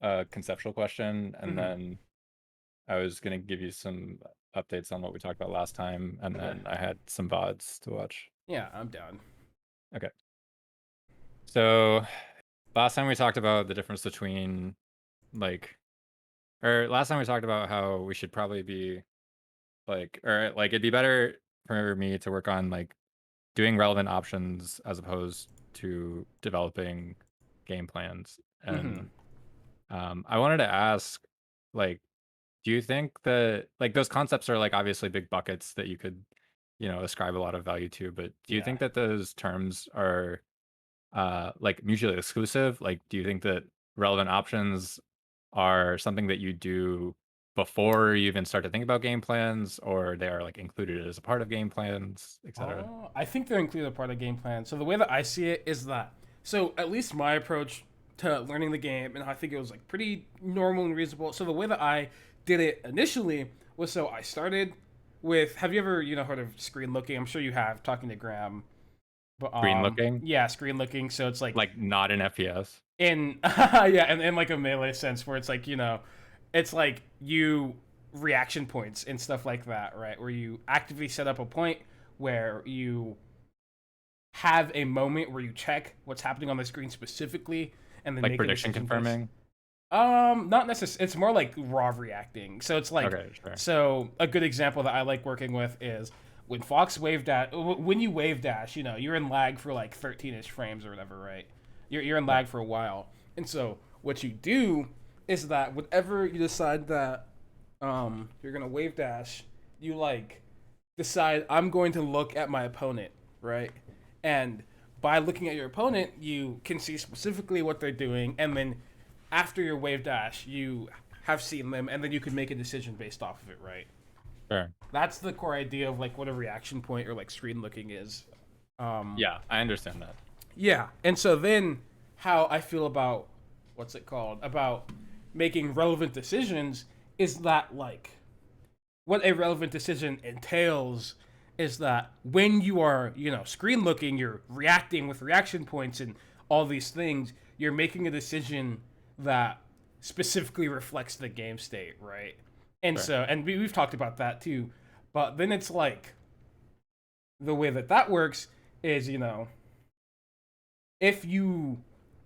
a conceptual question, and Hmm. then I was gonna give you some updates on what we talked about last time, and Okay. then I had some VODs to watch. Yeah, I'm down. Okay. So last time we talked about the difference between like, or last time we talked about how we should probably be like, or like it'd be better for me to work on like doing relevant options as opposed to developing game plans. Hmm. And I wanted to ask, like, do you think that like those concepts are like obviously big buckets that you could, ascribe a lot of value to, but do you Yeah. think that those terms are like mutually exclusive? Like, do you think that relevant options are something that you do before you even start to think about game plans, or they are like included as a part of game plans, etc.? I think they're included a part of the game plan. So the way that I see it is that, so at least my approach to learning the game, and I think it was like pretty normal and reasonable. So the way that I did it initially was, so I started with, have you ever heard of screen looking? I'm sure you have, talking to Graham. But Green looking, yeah, screen looking. So it's like like not in FPS. in yeah, and in like a melee sense where it's like it's like you reaction points and stuff like that, right? Where you actively set up a point where you have a moment where you check what's happening on the screen specifically and then Like make a prediction decision based. confirming. Not necessarily. It's more like raw reacting. So it's like, Okay, sure. so a good example that I like working with is when Fox wave dash. When you wave dash, you're in lag for like 13ish frames or whatever, right? You're in Yeah. lag for a while, and so what you do is that whenever you decide that you're gonna wave dash, you like decide I'm going to look at my opponent, right? And by looking at your opponent, you can see specifically what they're doing, and then after your wave dash, you have seen them, and then you can make a decision based off of it, right? Sure. That's the core idea of like what a reaction point or like screen looking is. Um, Yeah, I understand that. yeah, and so then how I feel about what's it called about making relevant decisions is that like what a relevant decision entails is that when you are, screen looking, you're reacting with reaction points and all these things, you're making a decision that specifically reflects the game state, right? And Sure. so, and we've talked about that too, but then it's like the way that that works is, if you,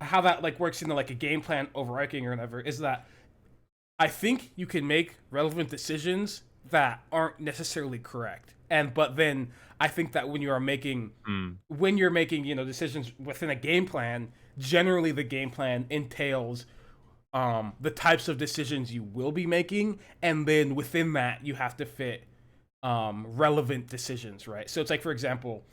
how that like works into like a game plan overarching or whatever, is that I think you can make relevant decisions that aren't necessarily correct. And but then I think that Mm. when you're making, decisions within a game plan, generally the game plan entails the types of decisions you will be making, and then within that you have to fit relevant decisions, right? So it's like, for example,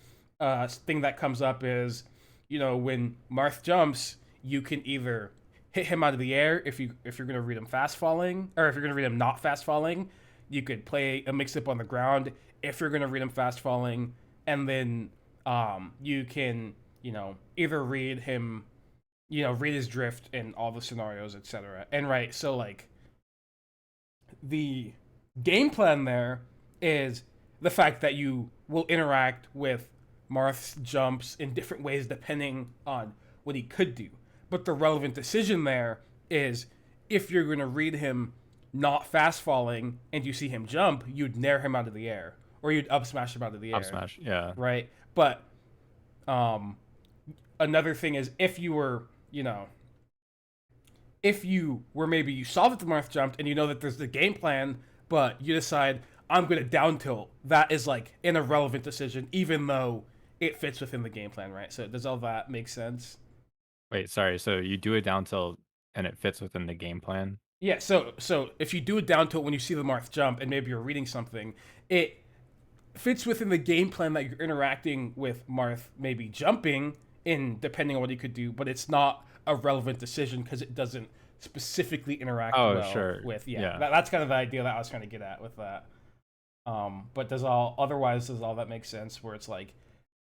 thing that comes up is, when Marth jumps, you can either hit him out of the air if you're gonna read him fast falling, or if you're gonna read him not fast falling, you could play a mix up on the ground if you're gonna read him fast falling, and then you can either read him, read his drift in all the scenarios, etc. And right, so like the game plan there is the fact that you will interact with Marth's jumps in different ways depending on what he could do. But the relevant decision there is if you're going to read him not fast falling and you see him jump, you'd nair him out of the air or you'd up smash him out of the Up air, smash. Yeah. right? But um, another thing is if you were, if you were maybe you saw that the Marth jumped and you know that there's the game plan, but you decide I'm going to down tilt, that is like an irrelevant decision, even though it fits within the game plan, right? So does all that make sense? Wait, sorry. So you do it down till and it fits within the game plan? Yeah. So if you do it down tilt when you see the Marth jump and maybe you're reading something, it fits within the game plan that you're interacting with Marth maybe jumping in depending on what he could do, but it's not a relevant decision because it doesn't specifically interact Oh, well sure. with, yeah, Yeah. that's kind of the idea that I was trying to get at with that. But does all that make sense where it's like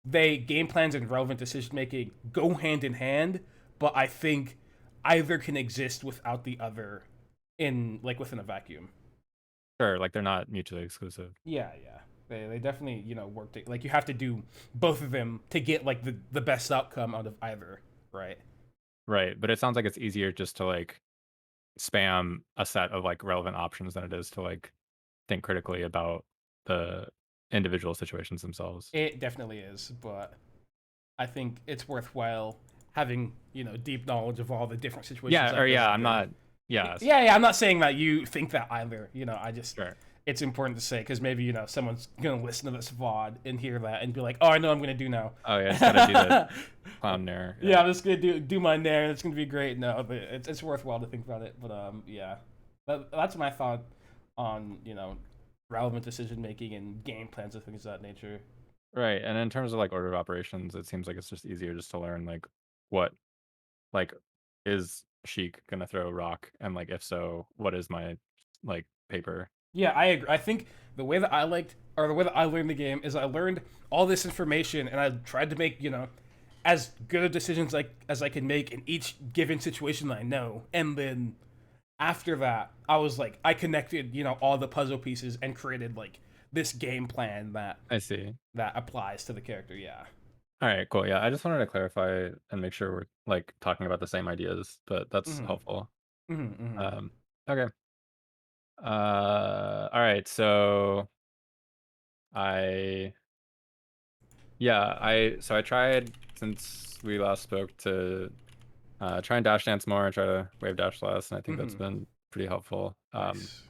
they game plans and relevant decision making go hand in hand, but I think either can exist without the other in like within a vacuum. Sure. Like they're not mutually exclusive. Yeah, yeah. They definitely, work like you have to do both of them to get like the best outcome out of either, right? Right. But it sounds like it's easier just to like spam a set of, like, relevant options than it is to, like, think critically about the individual situations themselves. It definitely is, but I think it's worthwhile having, deep knowledge of all the different situations Yeah, or that go yeah, out I'm there. not yes, Yeah, I'm not saying that you think that either. I just sure. it's important to say because maybe someone's gonna listen to this VOD and hear that and be like, "Oh, I know what I'm gonna do now." Oh, yeah, I just gotta do the clown nair, Yeah, yeah. I'm just gonna do my nair. It's gonna be great. No, but it's worthwhile to think about it. But yeah, that's my thought on relevant decision making and game plans and things of that nature. Right, and in terms of, like, order of operations, it seems like it's just easier just to learn, like, what like, is Sheik gonna throw a rock? And, like, if so, what is my, like, paper? Yeah, I agree. I think the way that I liked, or the way that I learned the game, is I learned all this information and I tried to make, as good of decisions like as I can make in each given situation that I know. And then after that, I was like, I connected, all the puzzle pieces and created like this game plan I see. that applies to the character. Yeah. Alright, cool, yeah, I just wanted to clarify and make sure we're, like, talking about the same ideas, but that's Mm-hmm. helpful. Mm-hmm. Mm-hmm. Um, okay. Alright, so I I tried since we last spoke to, try and dash dance more and try to wave dash less, and I think that's Mm-hmm. been pretty helpful. Nice.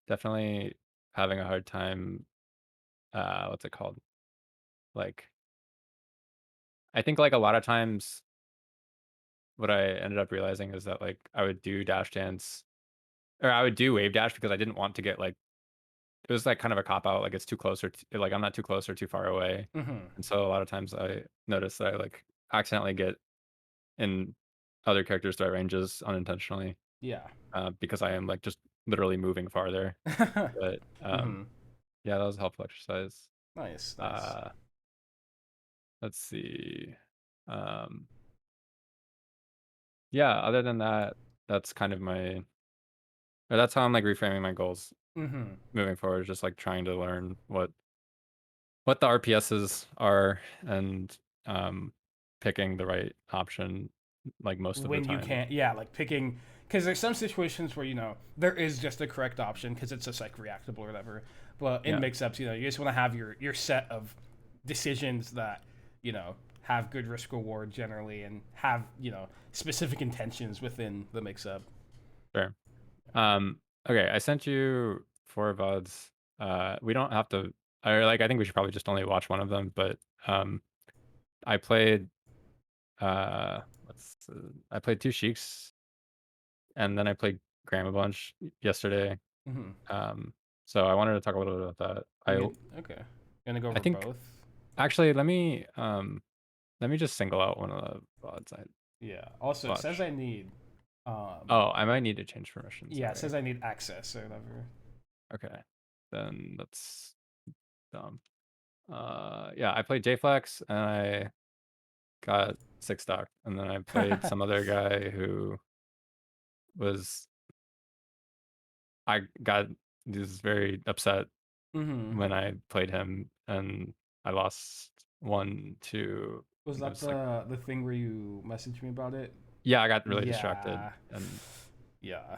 Definitely having a hard time, what's it called? Like, I think, like, a lot of times what I ended up realizing is that, like, I would do dash dance or I would do wave dash because I didn't want to get, like it was, like, kind of a cop out, like, it's too close or t like, I'm not too close or too far away, Mm-hmm. and so a lot of times I notice that I, like, accidentally get in other characters' threat ranges unintentionally, Yeah. because I am, like, just literally moving farther, but, Mm-hmm. yeah, that was a helpful exercise. Nice. Nice. Uh, let's see, um, yeah, other than that, that's kind of my or that's how I'm, like, reframing my goals Mm-hmm. moving forward, just, like, trying to learn what the RPSs are and, um, picking the right option, like, most of the When you time. can't, yeah, like picking, because there's some situations where there is just a correct option because it's just like reactable or whatever. But in Yeah, mix-ups, you just want to have your set of decisions that have good risk reward generally and have specific intentions within the mix-up. sure. Okay, I sent you 4 VODs. We don't have to or, like, I think we should probably just only watch one of them, but, I played, I played 2 Sheiks, and then I played Graham a bunch yesterday. Mm-hmm. Um, so I wanted to talk a little bit about that. You get okay. Gonna go I over think both. actually, let me just single out one of the VODs I Yeah. Also, it says watched. I need. Um. Oh, I might need to change permissions, Yeah, it sorry. says I need access or whatever. Okay, then that's dumb. Yeah, I played JFlex, and I got 6 stock, and then I played some other guy who was I got just very upset Mm-hmm. when I played him, and I lost 1, 2, I Was think it that was, like the thing where you messaged me about it? yeah, I got really distracted, Yeah. and Yeah.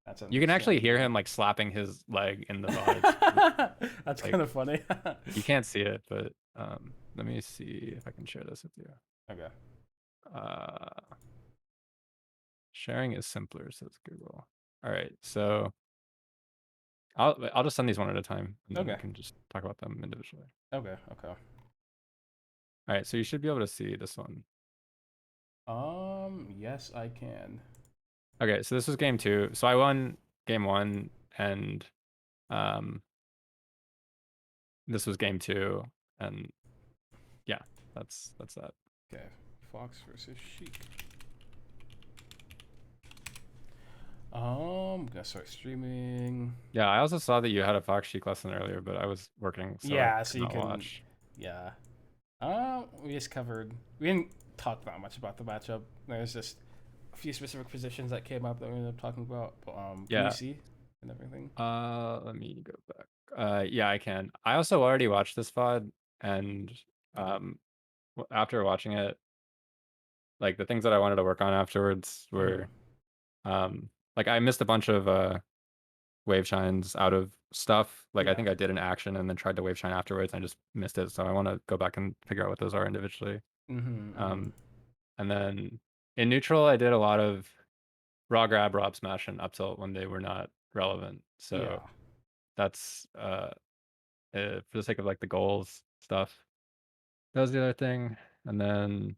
That's you can actually hear understandable. him, like, slapping his leg in the VOD. That's Like, kind of funny. you can't see it, but, let me see if I can share this with you. Okay. Uh, sharing is simpler, says Google. Alright, so I'll just send these one at a time, and then we Okay. can just talk about them individually. Okay. Okay. Alright, so you should be able to see this one. Yes, I can. Okay, so this was game 2. So I won game 1, and, um, this was game 2, and yeah, that's that. Okay. Fox versus Sheik. Gonna start streaming. Yeah, I also saw that you had a Fox Sheik lesson earlier, but I was working, so I Yeah, could so you not can. watch. Yeah. We just covered. We didn't talk that much about the matchup. There's just a few specific positions that came up that we ended up talking about. But can you Yeah, see and everything? let me go back. Yeah, I can. I also already watched this VOD, and, um, after watching it, like, the things that I wanted to work on afterwards Mm-hmm. were, like I missed a bunch of wave shines out of stuff. Like I Yeah. think I did an action and then tried to wave shine afterwards and I just missed it. So I want to go back and figure out what those are individually. Mm-hmm. Mm-hmm. Um, and then in neutral, I did a lot of raw grab, rob smash, and up tilt when they were not relevant. Yeah. So that's for the sake of like the goals stuff. That was the other thing. And then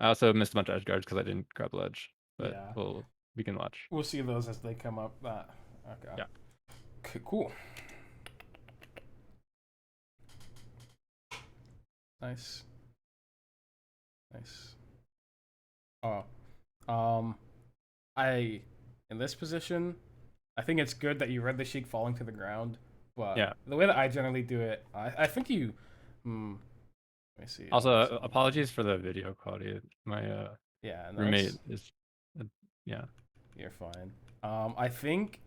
I also missed a bunch of edge guards because I didn't grab ledge. But Yeah. we can watch. We'll see those as they come up. That. Okay. Yeah. Okay. Cool. Nice. Nice. Oh. Um. I in this position, I think it's good that you read the Sheik falling to the ground. But Yeah. the way that I generally do it, I think you. Hmm. Let me see. Also, So, apologies for the video quality. My yeah. No, roommate is, uh, yeah, you're fine. I think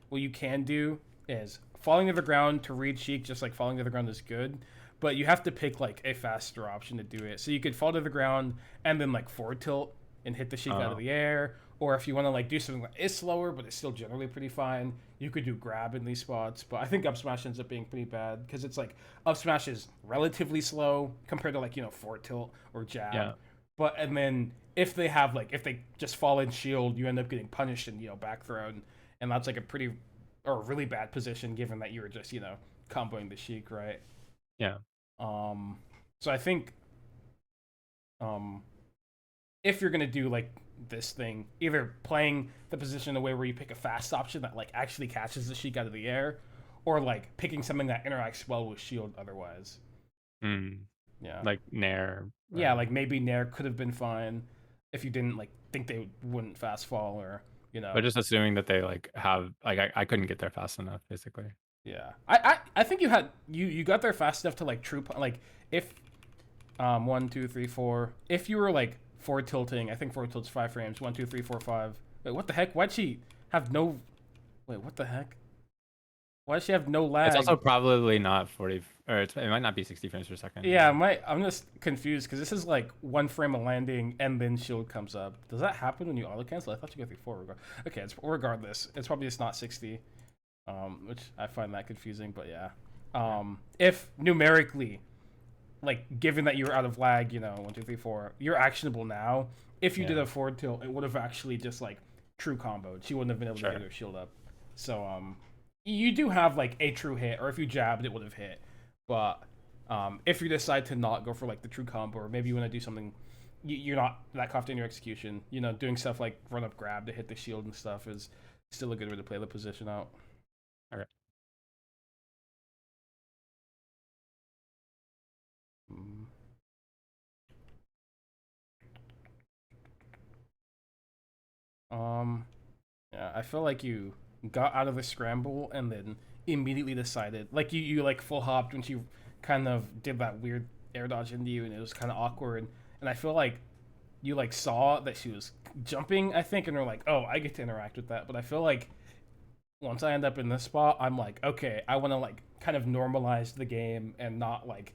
what you can do is falling to the ground to read Sheik, just like falling to the ground is good, but you have to pick like a faster option to do it. So you could fall to the ground and then like forward tilt and hit the Sheik out of uh, the air, or if you want to like do something that is slower but it's still generally pretty fine, you could do grab in these spots. But I think up smash ends up being pretty bad because it's like up smash is relatively slow compared to like forward tilt or jab, yeah. but and then if they just fall in shield, you end up getting punished and back thrown, and that's like a pretty or a really bad position given that you were just comboing the Sheik, right? Yeah. Um, so I think um if you're gonna do like this thing, either playing the position in a way where you pick a fast option that like actually catches the Sheik out of the air, or like picking something that interacts well with shield otherwise. Mm. Yeah. Like Nair. Yeah, like maybe Nair could have been fine if you didn't like think they wouldn't fast fall or But just assuming that they like have like I couldn't get there fast enough, basically. yeah. I think you got there fast enough to like like if one, two, three, four. If you were like forward tilting, I think forward tilt's 5 frames. One, two, three, four, five. Wait, what the heck? Why'd she have no? Wait, what the heck? Why does she have no It's also lag? probably not 40, or it might not be 60 frames per second Yeah, either. I'm just confused because this is like 1 frame of landing and then shield comes up. Does that happen when you auto cancel? I thought you go through four. Okay, it's regardless. It's probably just not 60, which I find that confusing. But yeah, Yeah. if numerically, like given that you're out of lag, one, two, three, four, you're actionable now. If you did Yeah. a forward tilt, it would have actually just like true comboed. She wouldn't have been able to Sure. get her shield up. So you do have like a true hit, or if you jabbed, it would have hit. But if you decide to not go for like the true combo, or maybe you want to do something, you're not that confident in your execution. Doing stuff like run up grab to hit the shield and stuff is still a good way to play the position out. Okay. Mm. Um, yeah, I feel like you got out of the scramble and then immediately decided, like you like full hopped when she kind of did that weird air dodge into you, and it was kind of awkward. And I feel like you like saw that she was jumping, I think, and were like, oh, I get to interact with that. But I feel like once I end up in this spot, I'm like, okay, I want to like kind of normalize the game and not like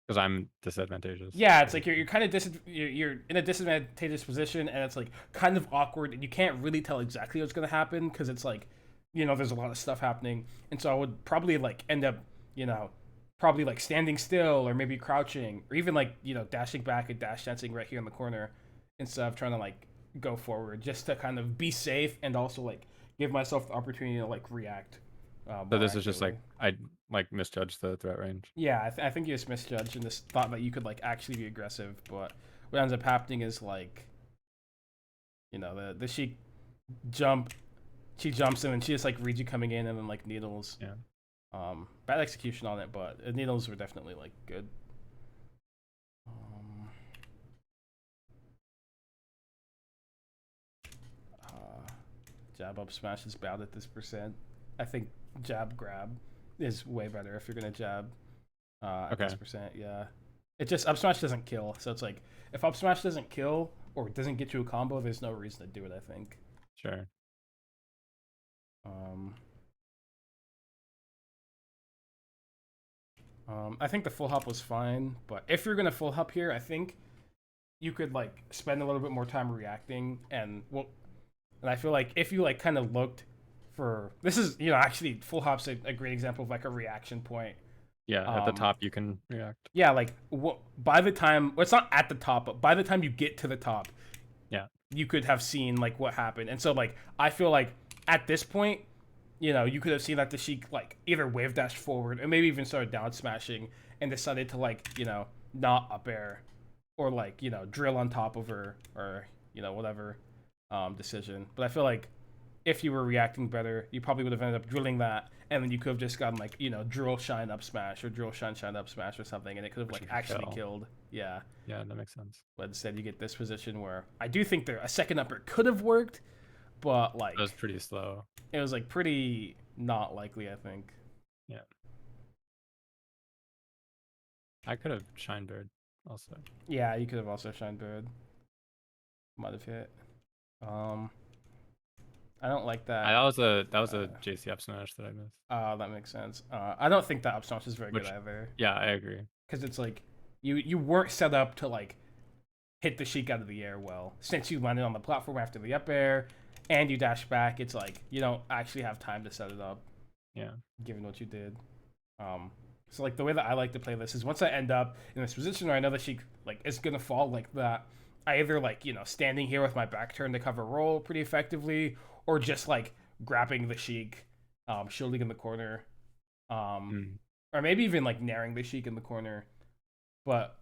Because I'm disadvantageous. yeah, it's like you're kind of you're in a disadvantageous position, and it's like kind of awkward, and you can't really tell exactly what's gonna happen because it's like, there's a lot of stuff happening, and so I would probably like end up, probably like standing still or maybe crouching or even like dashing back and dash dancing right here in the corner instead of trying to like go forward just to kind of be safe and also like give myself the opportunity to like react So more this is just accurately. like I like misjudged the threat range. Yeah, I think you just misjudged and just thought that you could like actually be aggressive, but what ends up happening is like, the she jump, she jumps in and she just like reads you coming in and then like needles. Yeah. Bad execution on it, but needles were definitely like good. Um, uh, Jab up smash is bad at this percent. I think jab grab is way better if you're gonna jab at Okay. this percent. Yeah, it just up smash doesn't kill, so it's like if up smash doesn't kill or it doesn't get you a combo, there's no reason to do it. I think. Sure. Um, I think the full hop was fine, but if you're gonna full hop here, I think you could like spend a little bit more time reacting and well, And I feel like if you like kind of looked for this is actually full hop's a great example of like a reaction point. Yeah, at the Um, top you can react. yeah, like by the time well, it's not at the top, but by the time you get to the top, Yeah. you could have seen like what happened. And so like I feel like at this point, you could have seen that the Sheik like either wave dashed forward or maybe even started down smashing and decided to like, not up air or like, drill on top of her or, whatever decision. But I feel like if you were reacting better, you probably would have ended up drilling that and then you could have just gotten like, drill shine up smash or drill shine up smash or something and it could have Which like you could actually kill. killed. Yeah. Yeah, that makes sense. But instead you get this position where I do think there a second upper could have worked, but That was like pretty slow. it was like pretty not likely, I think. Yeah. I could have shine bird also. Yeah, you could have also shined bird. Might have hit. Um, I don't like that. That was Uh, a JC up smash that I missed. that makes sense. I don't think that up smash is very good Which either, yeah, I agree. because it's like you weren't set up to like hit the Sheik out of the air well. Since you landed on the platform after the up air, and you dash back, it's like you don't actually have time to set it up, Yeah. given what you did. Um, so like the way that I like to play this is once I end up in this position where I know that she like is gonna fall like that, I either like standing here with my back turned to cover roll pretty effectively, or just like grabbing the Sheik, shielding in the corner, um, Mm. or maybe even like naring the Sheik in the corner, but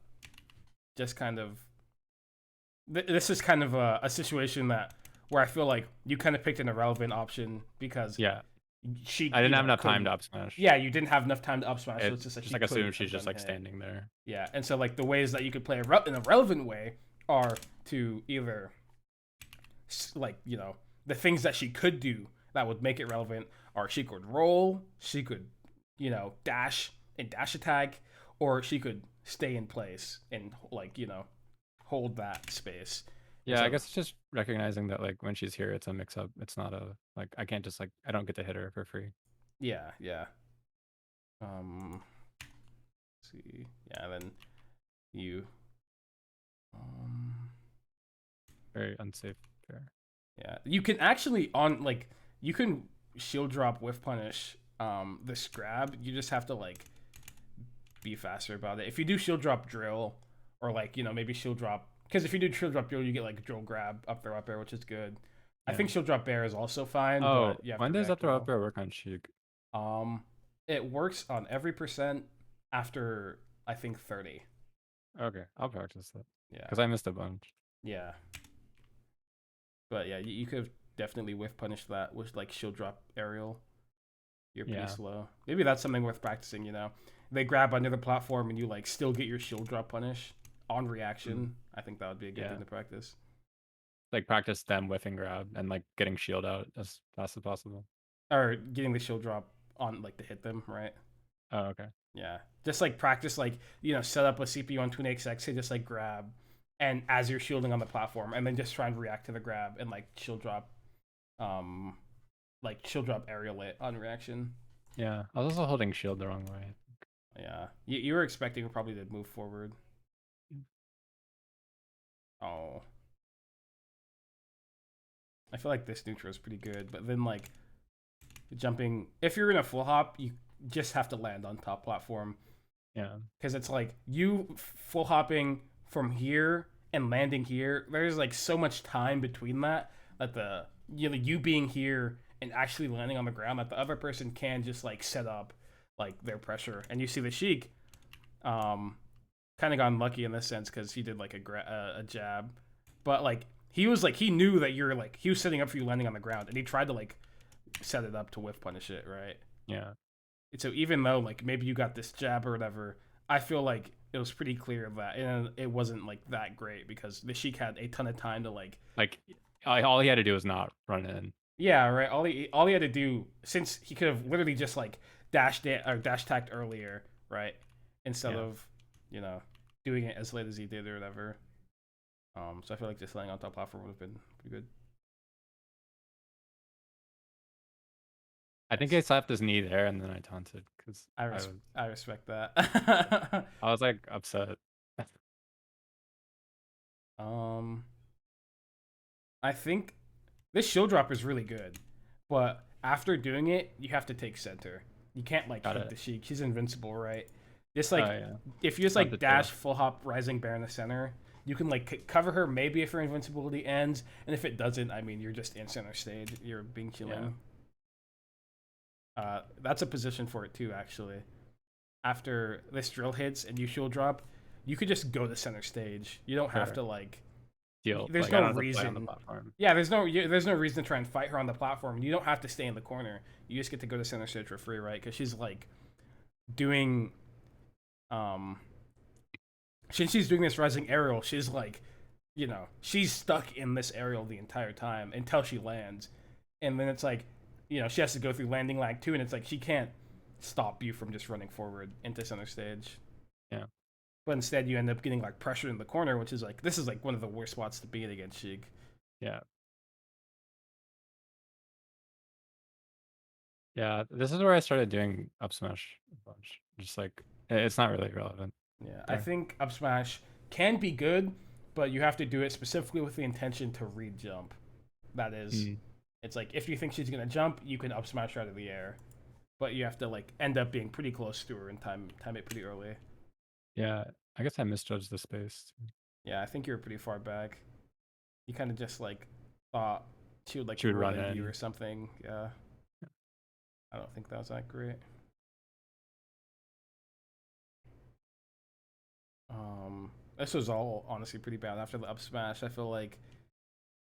just kind of this is kind of a situation that where I feel like you kind of picked an irrelevant option because Yeah. she, I didn't have enough time couldn't. to up smash. Yeah, you didn't have enough time to up smash, so It it's just like just she like couldn't assume have she's just done like hit. standing there. Yeah, and so like the ways that you could play in a relevant way are to either like the things that she could do that would make it relevant are she could roll, she could dash and dash attack, or she could stay in place and like hold that space. And Yeah, I so guess it's just recognizing that like when she's here, it's a mix up. It's not a like I can't just like I don't get to hit her for free. yeah, yeah. Um, let's see, yeah, then you um Very unsafe pair. yeah, you can actually on like you can shield drop with punish this grab. You just have to like be faster about it. If you do shield drop drill or like maybe shield drop because if you do shield drop drill, you get like drill grab up air, which is good. I Yeah. think shield drop bear is also fine, Oh, but you have to when does up react throw up well. air work on Sheik? Um, it works on every percent after I think 30. Okay, I'll practice that Yeah, because I missed a bunch. yeah, but yeah, you could have definitely whiff punished that with like shield drop aerial. You're pretty Yeah. slow. Maybe that's something worth practicing. They grab onto the platform and you like still get your shield drop punish on reaction. Mm. I think that would be a good Yeah. thing to practice. Like practice them whiffing grab and like getting shield out as fast as possible. Or getting the shield drop on like to hit them, right? Oh, okay. Yeah, just like practice, like set up a CPU on TwinXX to just like grab, and as you're shielding on the platform, and then just try and react to the grab and um, like shield drop aerial it on reaction. Yeah, I was also holding shield the wrong way. Yeah, you were expecting probably to move forward. Oh, I feel like this neutral is pretty good, but then like jumping, if you're in a full hop, you just have to land on top platform Yeah. because it's like you full hopping from here and landing here. There's like so much time between that the you being here and actually landing on the ground that the other person can just like set up like their pressure. And you see the Sheik, kind of got unlucky in this sense because he did like a jab, but like he knew that you're like he was setting up for you landing on the ground and he tried to like set it up to whiff punish it, right? Yeah. And so even though like maybe you got this jab or whatever, I feel like it was pretty clear that it wasn't like that great because the Sheik had a ton of time to like Like all he had to do was not run in. yeah, right. All he had to do since he could have literally just like or dash tacked earlier, right? Instead Yeah. of doing it as late as he did or whatever. So I feel like just laying on top platform would have been pretty good. I think I Nice. slapped his knee there and then I taunted because I respect that. I was like upset. um, I think This shield drop is really good, but after doing it, you have to take center. You can't like Got hit it. the Sheik. She's invincible, right? Just Oh like yeah. if you just Not like the dash two. full hop rising bear in the center, you can like cover her maybe if her invincibility ends, and if it doesn't, I mean you're just in center stage. You're being Yeah. killing. That's a position for it too, actually. After this drill hits and you shield drop, you could just go to center stage. You don't have Sure. to like. Deal. There's Like I no don't have to play on the reason. platform. Yeah, there's no reason to try and fight her on the platform. You don't have to stay in the corner. You just get to go to center stage for free, right? Because she's like doing, um, since she's doing this rising aerial, she's like, she's stuck in this aerial the entire time until she lands, and then it's like, she has to go through landing lag too, and it's like she can't stop you from just running forward into center stage. Yeah. But instead, you end up getting like pressured in the corner, which is like this is like one of the worst spots to be in against Sheik. Yeah. Yeah. This is where I started doing up smash a bunch. Just like it's not really relevant Yeah, I there. think up smash can be good, but you have to do it specifically with the intention to read jump. That is, Mm. it's like if you think she's gonna jump, you can up smash her out of the air, but you have to like end up being pretty close to her and time it pretty early. Yeah. I guess I misjudged the space. Yeah, I think you were pretty far back. You kind of just like thought she would like She would roll run into you in. or something. Yeah, I don't think that was that great. This was all honestly pretty bad after the up smash. I feel like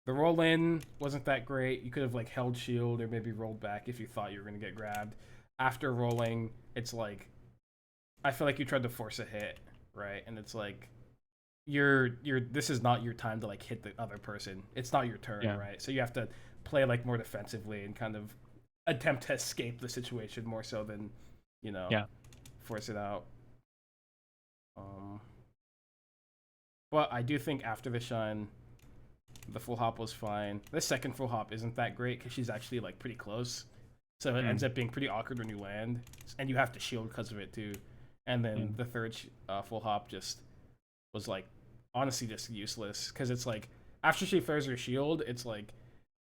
the roll in wasn't that great. You could have like held shield or maybe rolled back if you thought you were gonna get grabbed. After rolling, it's like I feel like you tried to force a hit, right? And it's like you're this is not your time to like hit the other person. It's not your turn, Yeah. right? So you have to play like more defensively and kind of attempt to escape the situation more so than, you know, Yeah. force it out. Um but I do think after the shine, the full hop was fine. The second full hop isn't that great because she's actually like pretty close, so it ends Mm. up being pretty awkward when you land, and you have to shield because of it too. And Yeah. then the third full hop just was like honestly just useless because it's like after she fires her shield, it's like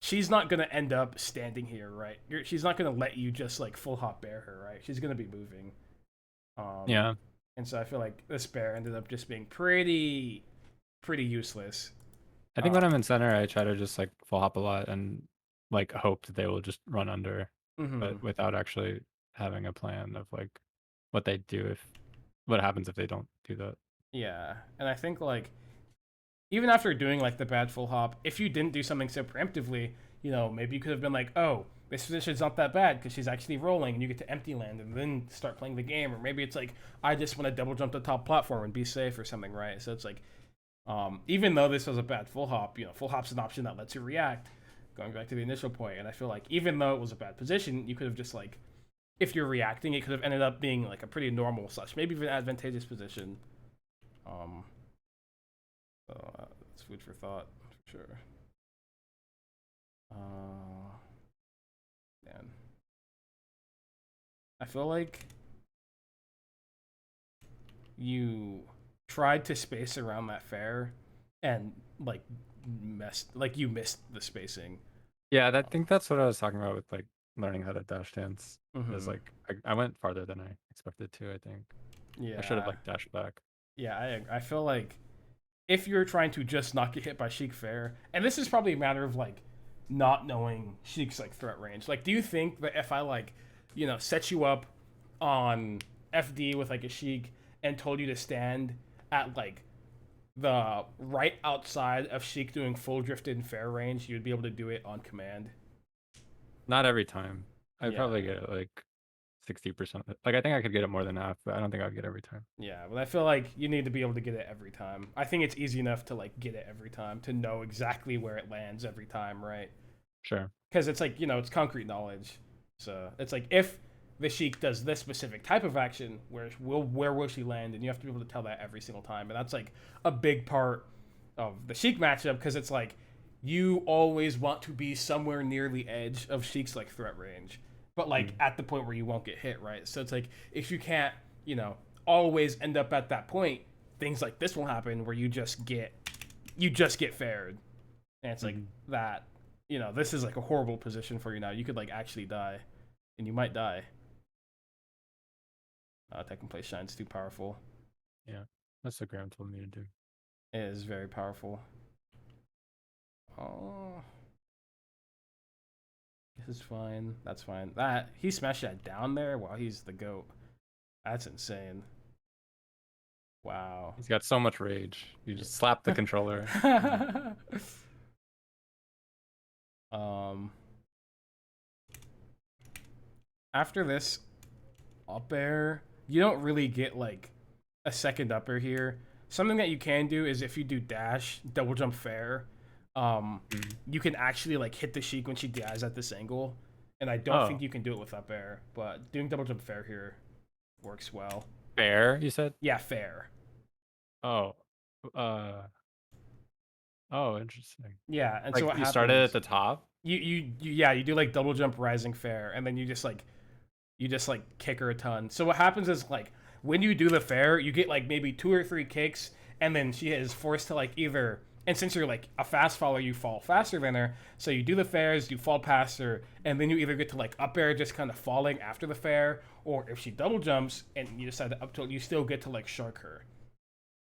she's not gonna end up standing here, right? She's not gonna let you just like full hop bear her, right? She's gonna be moving. Um, Yeah. and so I feel like this bear ended up just being pretty useless. I think Uh, when I'm in center, I try to just like full hop a lot and like hope that they will just run under, mhm. but without actually having a plan of like what they do if what happens if they don't do that. Yeah, and I think like even after doing like the bad full hop, if you didn't do something so preemptively, maybe you could have been like, oh, this position's not that bad because she's actually rolling, and you get to empty land and then start playing the game. Or maybe it's like I just want to double jump the top platform and be safe or something, right? So it's like, even though this was a bad full hop, full hop's an option that lets you react. Going back to the initial point, and I feel like even though it was a bad position, you could have just like, if you're reacting, it could have ended up being like a pretty normal slash maybe even advantageous position. Um, so it's food for thought for sure. Man, I feel like you tried to space around that fair, and like you missed the spacing. Yeah, I think that's what I was talking about with like learning how to dash dance. Is Mm-hmm. like I went farther than I expected to, I think. I should have Yeah, like dashed back. yeah. I feel like if you're trying to just not get hit by Sheik fair, and this is probably a matter of like not knowing Sheik's like threat range. Like, do you think that if I like, set you up on FD with like a Sheik and told you to stand at like the right outside of Sheik doing full drifted and fair range, you'd be able to do it on command? Not every time. I'd Yeah. probably get it like 60%. Like I think I could get it more than half, but I don't think I'd get every time. Yeah, but I feel like you need to be able to get it every time. I think it's easy enough to like get it every time to know exactly where it lands every time, right? Sure. Because it's like it's concrete knowledge. So it's like if the Sheik does this specific type of action, where will she land? And you have to be able to tell that every single time. And that's like a big part of the Sheik matchup because it's like you always want to be somewhere near the edge of Sheik's like threat range, but like Mm. at the point where you won't get hit, right? So it's like if you can't, always end up at that point, things like this will happen where you just get fared, and it's like Mhm. that you know, this is like a horrible position for you now. You could like actually die, and you might die. Taking place shine's too powerful. Yeah, that's what Graham told me to do. It is very powerful. Oh, this is fine. That's fine. That he smashed that down there while he's the goat. That's insane. Wow. He's got so much rage. You just slap the controller. um. After this up air, you don't really get like a second up air here. Something that you can do is if you do dash, double jump fair, you can actually like hit the Sheik when she dies at this angle. And I don't think Oh, you can do it with up air, but doing double jump fair here works well. fair, you said? Yeah, fair. Oh, uh, oh, interesting. Yeah, and so Like what you started at happens? the top? You do like double jump rising fair, and then you just like kick her a ton. So what happens is like when you do the fair, you get like maybe 2 or 3 kicks, and then she is forced to like either. And since you're like a fast faller, you fall faster than her. So you do the fairs, you fall past her, and then you either get to like up air just kind of falling after the fair, or if she double jumps and you decide to up tilt, you still get to like shark her.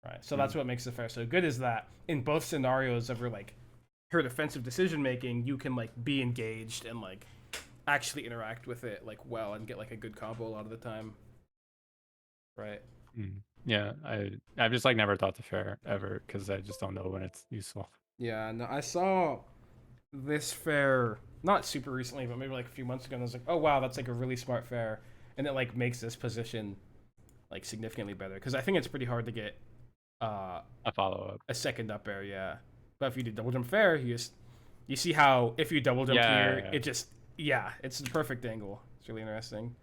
Right. So that's what makes the fair so good is that in both scenarios of her defensive decision making, you can like be engaged and like actually interact with it like well and get like a good combo a lot of the time. Right. Yeah, I've just like never thought to fair ever because I just don't know when it's useful. Yeah, no, I saw this fair not super recently, but maybe like a few months ago, and I was like, oh wow, that's like a really smart fair, and it like makes this position like significantly better because I think it's pretty hard to get uh A follow up. a second up air, yeah. But if you do double jump fair, you see how if you double jump here, Yeah, it just yeah, it's the perfect angle. It's really interesting.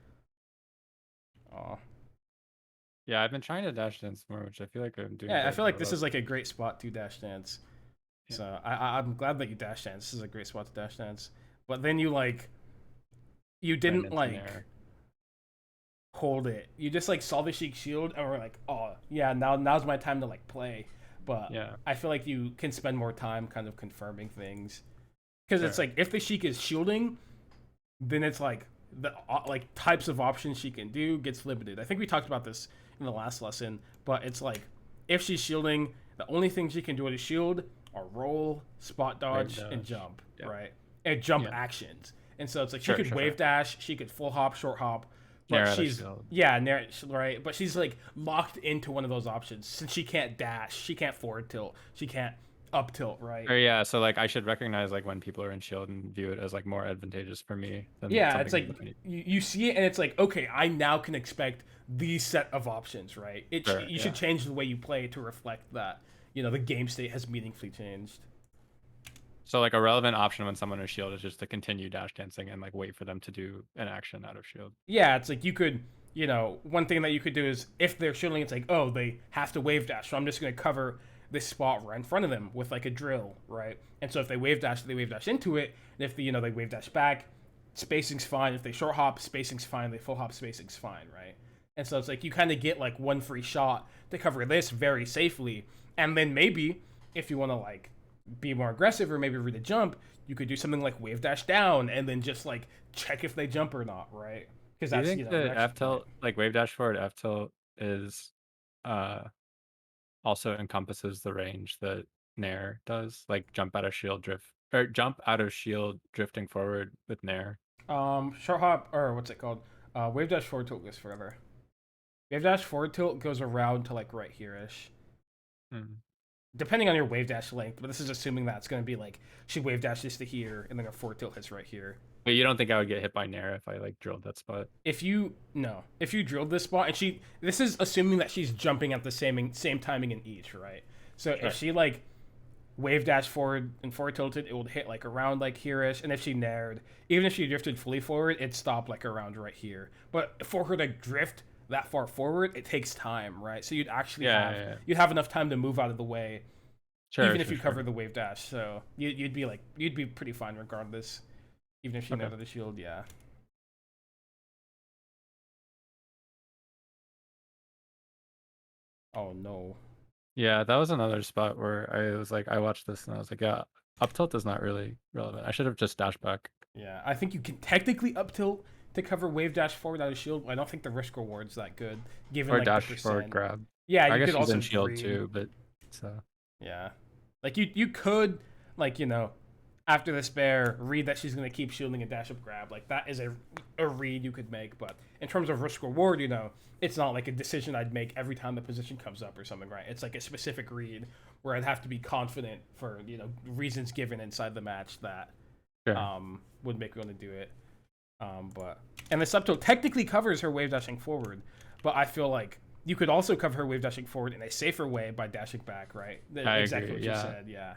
Oh. yeah. I've been trying to dash dance more, which I feel like I'm doing Yeah, I quite feel like well this of. is like a great spot to dash dance. Yeah, So I'm glad that you dash dance. This is a great spot to dash dance. But then you like you ran didn't into like Nair. hold it. You just like saw the Sheik shield and we're like, oh yeah, now's my time to like play. But Yeah, I feel like you can spend more time kind of confirming things because it's sure. like if the Sheik is shielding, then it's like the like types of options she can do gets limited. I think we talked about this in the last lesson, but it's like if she's shielding, the only things she can do with a shield are roll, spot Wave dodge, and dash. jump, Yeah, right? And jump yeah. actions. And so it's like she Sure, could sure, wave sure. dash, she could full hop, short hop, but Nair out of she's shield. yeah, right. But she's like locked into one of those options since she can't dash, she can't forward tilt, she can't up tilt, right? Or yeah, so like I should recognize like when people are in shield and view it as like more advantageous for me than Yeah, it's something like you see it and it's like okay, I now can expect these set of options, right? sure, You should yeah. change the way you play to reflect that. You know, the game state has meaningfully changed. So like a relevant option when someone is shield is just to continue dash dancing and like wait for them to do an action out of shield. Yeah, it's like you could, you know, one thing that you could do is if they're shielding, it's like oh they have to wave dash, so I'm just gonna cover this spot right in front of them with like a drill, right? And so if they wave dash into it. And if they wave dash back, spacing's fine. If they short hop, spacing's fine. They full hop, spacing's fine, right? And so it's like you kind of get like one free shot to cover this very safely, and then maybe if you want to like be more aggressive or maybe read a jump, you could do something like wave dash down and then just like check if they jump or not, right? Because Do you that's think an that extra F point. tilt, like wave dash forward F tilt, is uh also encompasses the range that Nair does? Like jump out of shield drift or jump out of shield drifting forward with Nair. Short hop or what's it called? Wave dash forward tilt goes further. Wave dash forward tilt goes around to like right here ish. Mm. Depending on your wave dash length, but this is assuming that it's going to be like she wave dashes to here and then a forward tilt hits right here. But you don't think I would get hit by Nair if I like drilled that spot? If you no, if you drilled this spot and this is assuming that she's jumping at the same timing in each, right? So if Sure. she like wave dash forward and forward tilted, it would hit like around like here-ish. And if she nared, even if she drifted fully forward, it'd stop like around right here. But for her to drift that far forward, it takes time, right? So you'd actually Yeah, yeah, yeah. you'd have enough time to move out of the way, Sure, even if sure, you cover sure. the wave dash. So you'd be pretty fine regardless, even if she Okay. netted the shield. Yeah. Oh no. Yeah, that was another spot where I was like, I watched this and I was like, yeah, Up tilt is not really relevant. I should have just dashed back. Yeah, I think you can technically up tilt to cover wave dash forward out of shield. But I don't think the risk reward's that good, given Or like the dash forward percent. grab. Yeah, I you guess could she's also in shield read. too, but so Yeah, like you could like after the spare read that she's gonna keep shielding and dash up grab. Like that is a read you could make. But in terms of risk reward, it's not like a decision I'd make every time the position comes up or something, right? It's like a specific read where I'd have to be confident for reasons given inside the match that sure. would make me want to do it. But and the subtitle technically covers her wave dashing forward, but I feel like you could also cover her wave dashing forward in a safer way by dashing back, right? I Exactly agree. what you said, yeah.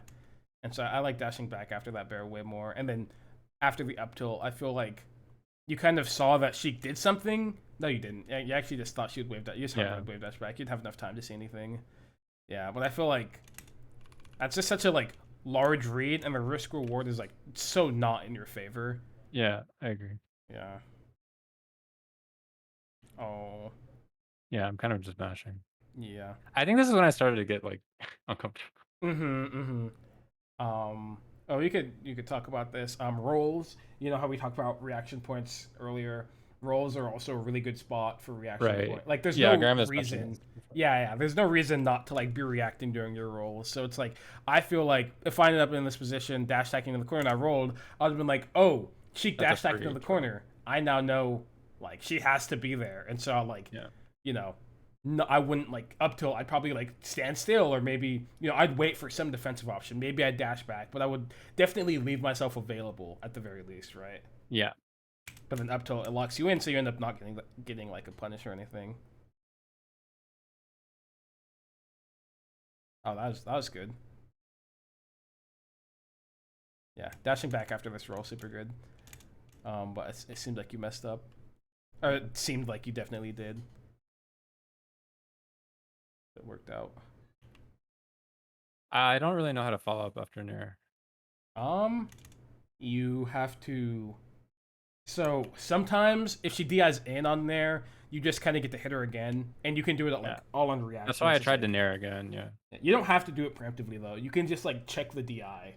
And so I like dashing back after that bear way more. And then after the up tilt, I feel like you kind of saw that Sheik did something. No, you didn't. You actually just thought she would wave dash. You just heard wave dash back. You'd have enough time to see anything. Yeah, but I feel like that's just such a like large read, and the risk reward is like so not in your favor. Yeah, I agree. Yeah. Oh. Yeah, I'm kind of just mashing. Yeah. I think this is when I started to get like uncomfortable. Oh, you could talk about this. Rolls. You know how we talked about reaction points earlier. Rolls are also a really good spot for reaction Right. point. Like, there's Yeah, no Graham has mentioned reason. this before. Yeah. There's no reason not to like be reacting during your rolls. So it's like I feel like if I ended up in this position, dash attacking in the corner, and I rolled, I'd have been like, oh, Sheik That's a dash attacked free in the draw. corner. I now know like she has to be there, and so I'll like, Yeah. no, I wouldn't like up till I'd probably like stand still, or maybe I'd wait for some defensive option. Maybe I'd dash back, but I would definitely leave myself available at the very least, right? Yeah. But then up till it locks you in, so you end up not getting like a punish or anything. Oh, that was good. Yeah, dashing back after this roll, super good. But it seemed like you messed up, or it seemed like you definitely did. It worked out. I don't really know how to follow up after Nair. You have to. So sometimes if she DIs in on there, you just kind of get to hit her again, and you can do it at, like all on reaction. That's why I tried to Nair again. Yeah. You don't have to do it preemptively though. You can just like check the DI.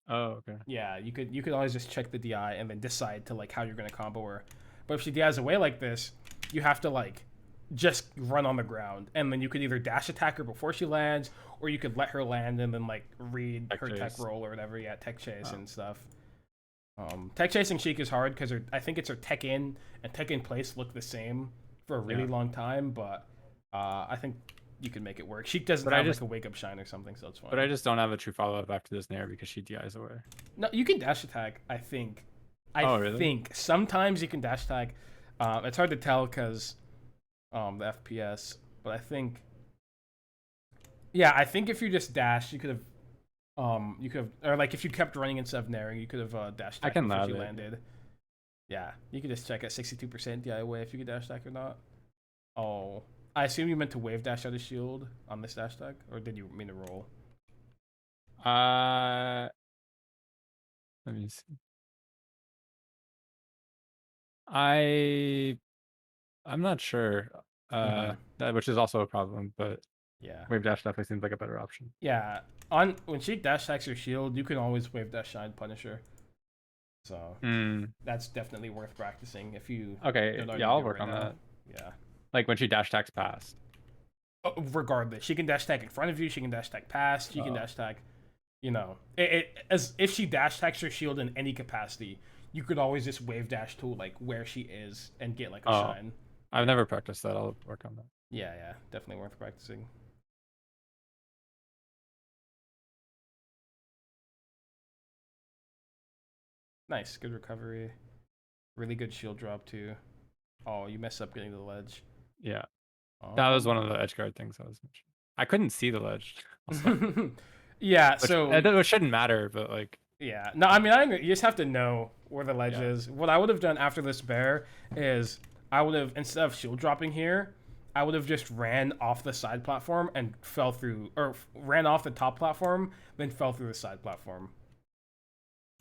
Oh, okay. Yeah, you could always just check the DI and then decide to like how you're gonna combo her. But if she DIs away like this, you have to like just run on the ground, and then you could either dash attack her before she lands, or you could let her land and then like read Tech her chase. tech roll or whatever. Yeah, tech chase and stuff. Tech chasing Sheik is hard because I think it's her tech in and tech in place look the same for a really long time, but I think you can make it work. Sheik doesn't have like a wake up shine or something, so it's fine. But I just don't have a true follow up after this Nair because she DIs away. No, you can dash attack. I think. Really? Think sometimes you can dash attack. It's hard to tell because the FPS, but I think. Yeah, I think if you just dash, you could have. Or like if you kept running instead of nairing, you could have dash attack before you landed. Yeah, you could just check at 62% DI away if you could dash attack or not. Oh, I assume you meant to wave dash out of shield on this dash attack, or did you mean to roll? Let me see. I'm not sure. That which is also a problem, but yeah, wave dash definitely seems like a better option. Yeah, when she dash attacks your shield, you can always wave dash shine Punisher. So that's definitely worth practicing if you. Okay, yeah, I'll work on that. Yeah. Like when she dash attacks past. Regardless, she can dash attack in front of you. She can dash attack past. She can dash attack. As if she dash attacks your shield in any capacity, you could always just wave dash to like where she is and get like a shine. I've never practiced that. I'll work on that. Yeah, definitely worth practicing. Nice, good recovery. Really good shield drop too. Oh, you messed up getting to the ledge. Yeah. That was one of the edge guard things I was mentioning. I couldn't see the ledge. Yeah, it shouldn't matter, but like. Yeah, no, I mean, you just have to know where the ledge is. What I would have done after this bear is I would have, instead of shield dropping here, I would have just ran off the side platform and fell through, or ran off the top platform, then fell through the side platform.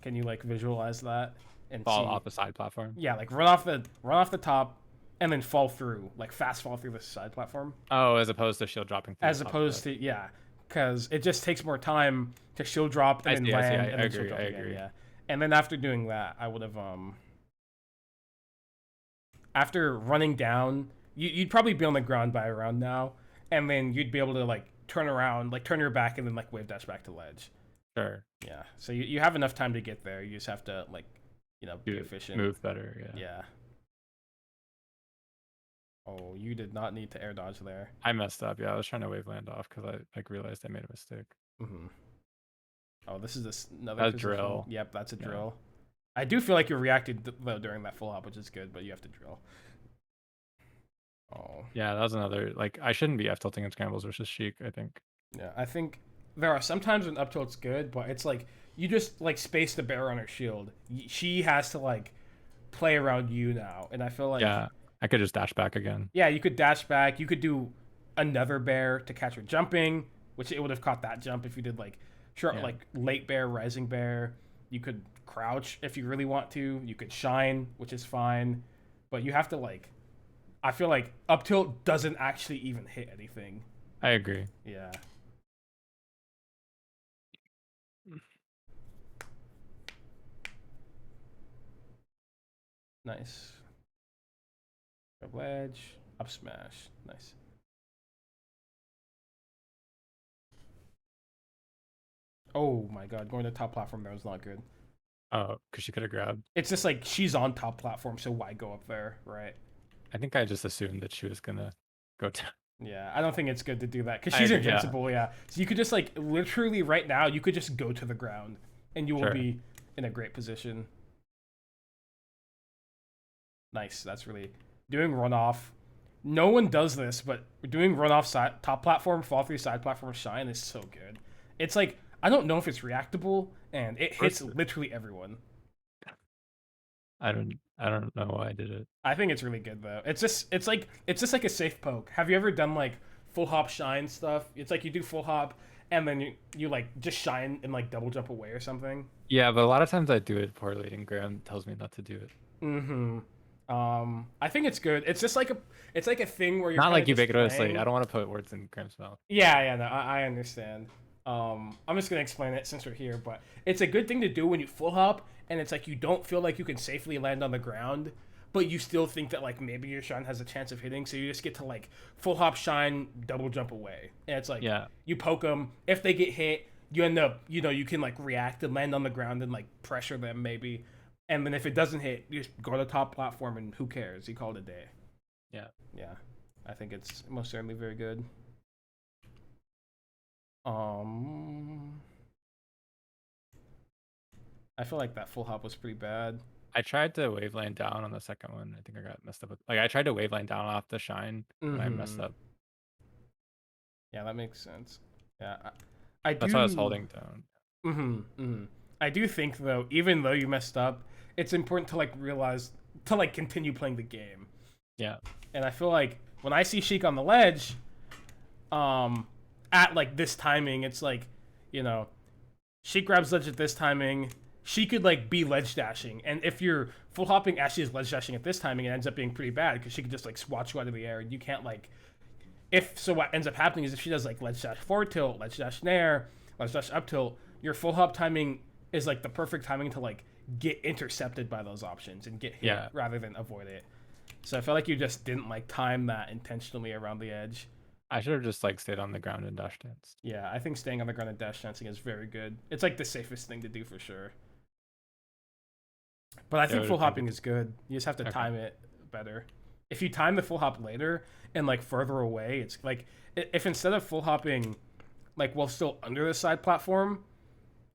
Can you like visualize that and fall off the side platform? Yeah, like run off the top, and then fall through, like fast fall through the side platform. Oh, as opposed to shield dropping. As opposed to because it just takes more time to shield drop and I then see, I see. land and I then shield agree, I drop again. agree. Yeah, and then after doing that, I would have after running down, you'd probably be on the ground by around now, and then you'd be able to like turn around, like turn your back, and then like wave dash back to ledge. Sure. Yeah, so you have enough time to get there. You just have to like, be Do efficient. move better, yeah. Yeah. Oh, you did not need to air dodge there. I messed up. Yeah, I was trying to wave land off because I like realized I made a mistake. Mm-hmm. Oh, this is another That's position. drill. Yep, that's a Yeah. drill. I do feel like you reacted though during that full hop, which is good, but you have to drill. Oh. Yeah, that was another like I shouldn't be F tilting in scrambles versus Sheik, I think. Yeah, I think there are some times when up tilt's good, but it's like you just like space the bear on her shield. She has to like play around you now, and I feel like Yeah. I could just dash back again. yeah, you could dash back. You could do another bear to catch her jumping, which it would have caught that jump if you did like short, Yeah. like late bear, rising bear. You could crouch if you really want to. You could shine, which is fine, but you have to like. I feel like up tilt doesn't actually even hit anything. I agree. Yeah. Nice. Grab ledge, up smash. Nice. Oh my god, going to top platform there was not good. Oh, because she could have grabbed. It's just like she's on top platform, so why go up there, right? I think I just assumed that she was gonna go down. Yeah, I don't think it's good to do that because I she's agree, yeah. invincible. Yeah, so you could just like literally right now, you could just go to the ground, and you will Sure. be in a great position. Nice. That's really doing runoff. No one does this, but doing runoff side top platform, fall through side platform, shine is so good. It's like I don't know if it's reactable, and it hits literally everyone. I don't know why I did it. I think it's really good though. It's just like a safe poke. Have you ever done like full hop shine stuff? It's like you do full hop and then you like just shine and like double jump away or something. Yeah, but a lot of times I do it poorly, and Graham tells me not to do it. Mm-hmm. I think it's good. It's just like a thing where you're Not kinda like just ubiquitously. playing. I don't want to put words in Graham's mouth. Yeah, no, I understand. I'm just gonna explain it since we're here, but it's a good thing to do when you full hop, and it's like you don't feel like you can safely land on the ground, but you still think that like maybe your shine has a chance of hitting, so you just get to like full hop shine, double jump away, and it's like Yeah. you poke them. If they get hit, you end up you can like react and land on the ground and like pressure them maybe, and then if it doesn't hit, you just go to the top platform and who cares? You call it a day. Yeah. Yeah, I think it's most certainly very good. I feel like that full hop was pretty bad. I tried to wave land down on the second one. I think I got messed up with like I tried to wave land down off the shine and I messed up. Yeah, that makes sense. Yeah, I do. That's why I was holding down. I do think though, even though you messed up, it's important to like realize to like continue playing the game. Yeah. And I feel like when I see Sheik on the ledge, at like this timing, it's like, Sheik grabs ledge at this timing. She could like be ledge dashing, and if you're full hopping as she is ledge dashing at this timing, it ends up being pretty bad because she could just like swat you out of the air, and you can't like. If so, what ends up happening is if she does like ledge dash forward tilt, ledge dash nair, ledge dash up tilt, your full hop timing is like the perfect timing to like get intercepted by those options and get hit rather than avoid it. So I felt like you just didn't like time that intentionally around the edge. I should have just like stayed on the ground and dash danced. Yeah, I think staying on the ground and dash dancing is very good. It's like the safest thing to do for sure. But I think full hopping is good. You just have to time it better. If you time the full hop later and like further away, it's like if instead of full hopping like while still under the side platform,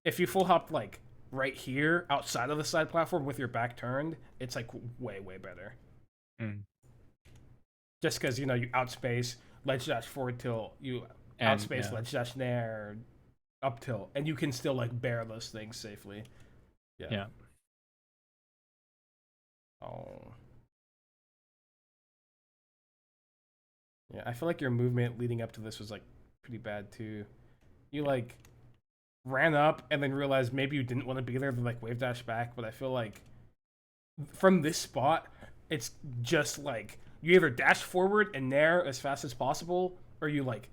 if you full hop like right here outside of the side platform with your back turned, it's like way better. Just because you outspace ledge dash forward tilt, you outspace ledge dash nair, up tilt, and you can still like bear those things safely. Yeah. Oh. Yeah, I feel like your movement leading up to this was like pretty bad too. You like ran up and then realized maybe you didn't want to be there, then like wave dash back, but I feel like from this spot, it's just like you either dash forward and nair as fast as possible, or you like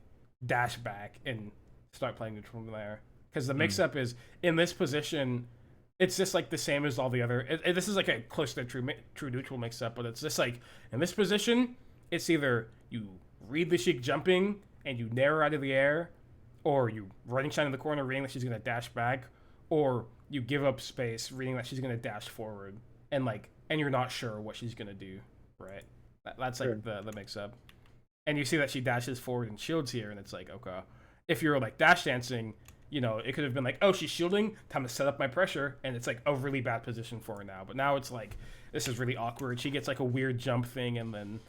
dash back and start playing neutral from there. Because the Mm. mix-up is in this position, it's just like the same as all the other. This is like a close to true neutral mix-up, but it's just like in this position, it's either you read the Sheik jumping and you nair her out of the air, or you running shine in the corner, reading that she's gonna dash back, or you give up space, reading that she's gonna dash forward, and you're not sure what she's gonna do, right? That's Sure. like the mix-up, and you see that she dashes forward and shields here, and it's like, okay, if you're like dash dancing, it could have been like, oh, she's shielding, time to set up my pressure, and it's like a really bad position for her now. But now it's like, this is really awkward. She gets like a weird jump thing, and then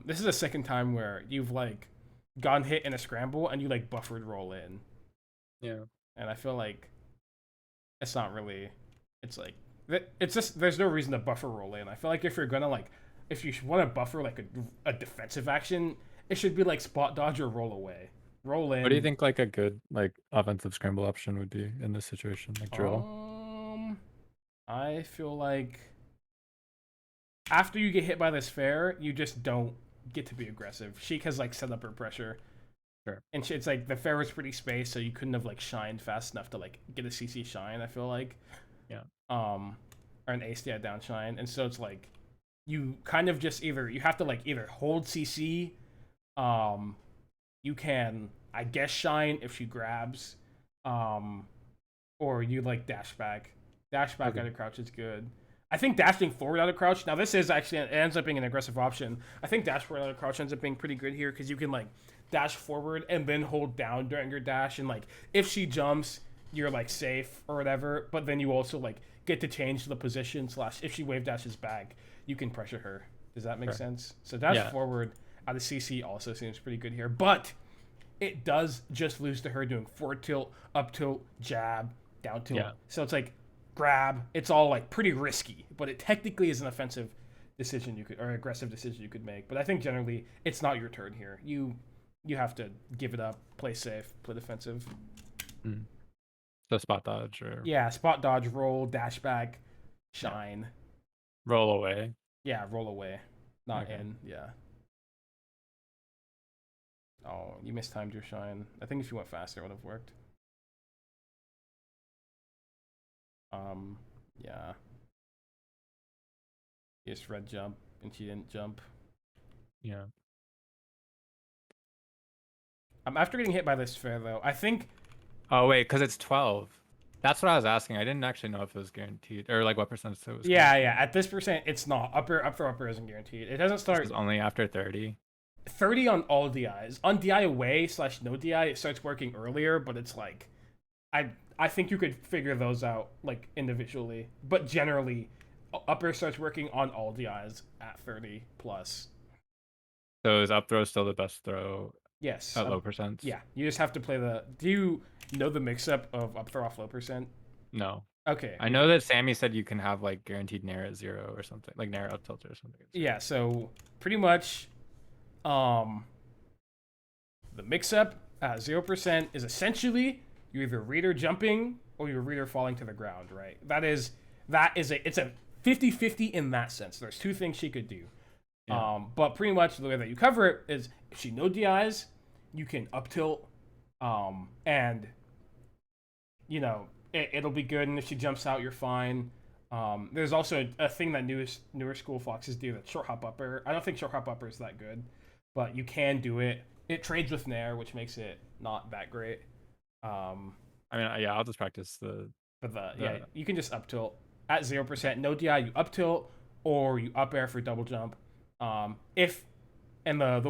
this is the second time where you've like gotten hit in a scramble and you like buffered roll in, Yeah. and I feel like it's not really, it's like, it's just, there's no reason to buffer roll in. I feel like if you're gonna like, if you want to buffer like a defensive action, it should be like spot dodge or roll away. Roll What do you in. think like a good like offensive scramble option would be in this situation, like drill? I feel like after you get hit by this fair, you just don't get to be aggressive. Sheik has like set up her pressure, Sure. and it's like the fair was pretty spaced, so you couldn't have like shined fast enough to like get a CC shine. I feel like, Yeah. or an ace down shine, and so it's like you kind of just you have to like either hold CC, you can I guess shine if she grabs, or you like dash back. Dash back Okay. out of crouch is good. I think dashing forward out of crouch. Now this is actually it ends up being an aggressive option. I think dash forward out of crouch ends up being pretty good here because you can like dash forward and then hold down during your dash, and like if she jumps, you're like safe or whatever. But then you also like get to change the position / if she wave dashes back, you can pressure her. Does that make Sure. sense? So dash Yeah. forward out of CC also seems pretty good here, but it does just lose to her doing forward tilt, up tilt, jab, down tilt. Yeah. So it's like grab. It's all like pretty risky, but it technically is an offensive decision you could or aggressive decision you could make. But I think generally it's not your turn here. You have to give it up, play safe, play defensive. Mm. So spot dodge or Yeah, spot dodge, roll, dash back, yeah. shine. Roll away. Yeah, roll away, not Okay. in. Yeah. Oh, you mistimed your shine. I think if you went faster, it would have worked. Yeah. Just red jump, and she didn't jump. Yeah. After getting hit by this fair, though, I think. Oh wait, because it's 12. That's what I was asking. I didn't actually know if it was guaranteed or like what percentage it was. Yeah, Guaranteed. yeah. At this percent, it's not. Upper isn't guaranteed. It doesn't This start is only after 30. 30 on all DIs. On DI away / no DI, it starts working earlier, but it's like. I think you could figure those out like individually, but generally, upper starts working on all DIs at 30 plus. So is up throw still the best throw Yes. at low percents? Yeah, you just have to play the. Do you know the mix-up of up throw off low percent? No. Okay. I know that Sammy said you can have like guaranteed nair at 0 or something, like nair up tilt or something. Yeah, so pretty much, the mix-up at 0% is essentially you either reader jumping or your reader falling to the ground, right? It's a 50-50 in that sense. There's two things she could do. Yeah. But pretty much the way that you cover it is if she no DIs, you can up tilt, and it'll be good. And if she jumps out, you're fine. There's also a thing that newer school foxes do, that short hop upper. I don't think short hop upper is that good, but you can do it. It trades with nair, which makes it not that great. I mean, yeah, I'll just practice the. But yeah, you can just up tilt at 0%, no DI. You up tilt or you up air for double jump. The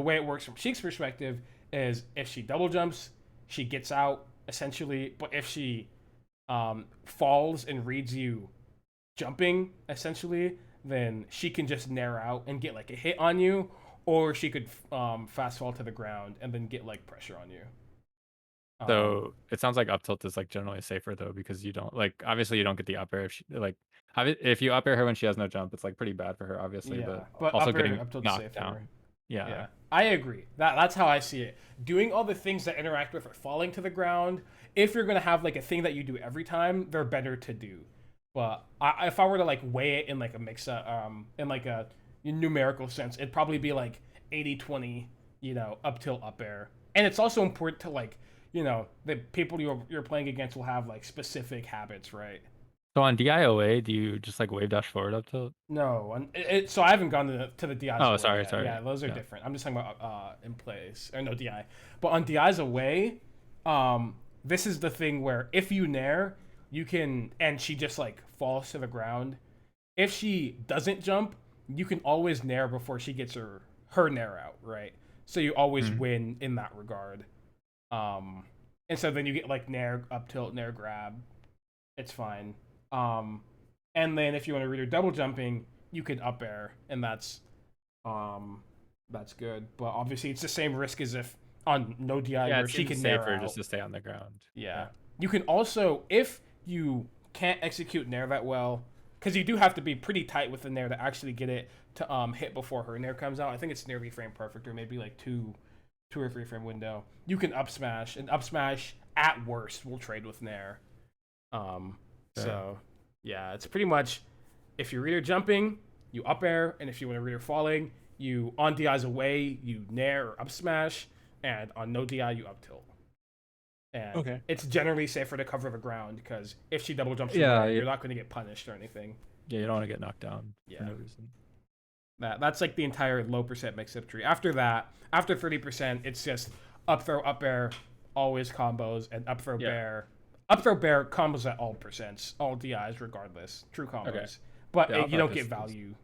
way it works from Sheik's perspective is if she double jumps, she gets out essentially. But if she falls and reads you jumping essentially, then she can just nair out and get like a hit on you, or she could fast fall to the ground and then get like pressure on you. So it sounds like up tilt is like generally safer though, because you don't like, obviously you don't get the up air if she like, if you up air her when she has no jump, it's like pretty bad for her obviously, Yeah, but also getting up tilt knocked safer. down. Yeah. I agree. That's how I see it. Doing all the things that interact with her falling to the ground, if you're gonna have like a thing that you do every time, they're better to do. But if I were to like weigh it in like a mix in like a numerical sense, it'd probably be like 80-20, up tilt up air. And it's also important to like the people you're playing against will have like specific habits, right? So on DIOA, do you just like wave dash forward up tilt? No, so I haven't gone to the DI's Oh, away sorry, yet. sorry. Yeah, those are Yeah. different. I'm just talking about in place or no DI, but on DI's away, this is the thing where if you nair, you can, and she just like falls to the ground. If she doesn't jump, you can always nair before she gets her nair out, right? So you always Mm. win in that regard. Um, and so then you get like nair up tilt, nair grab. It's fine. Um, and then if you want to read her double jumping, you can up air, and um that's good. But obviously, it's the same risk as if on no DI Yeah, where it she seems can nair safer just out. to stay on the ground. Yeah. Yeah. You can also, if you can't execute nair that well, because you do have to be pretty tight with the nair to actually get it to hit before her nair comes out. I think it's nearly frame perfect, or maybe like two or three frame window. You can up smash, and up smash at worst will trade with nair. Um, Okay. so yeah, it's pretty much if you read her jumping, you up air, and if you want to read her falling, you on DI's away, you nair or up smash, and on no DI, you up tilt. And Okay. it's generally safer to cover the ground because if she double jumps from Yeah, there, yeah, you're not going to get punished or anything. yeah. You don't want to get knocked down for Yeah, no reason. that's like the entire low percent mix up tree. After that, after 30%, it's just up throw, up air, always combos, and up throw Yeah. bear. Up throw bear combos at all percents, all DIs regardless, true combos. Okay. But Yeah, I'll you don't practice get this. value,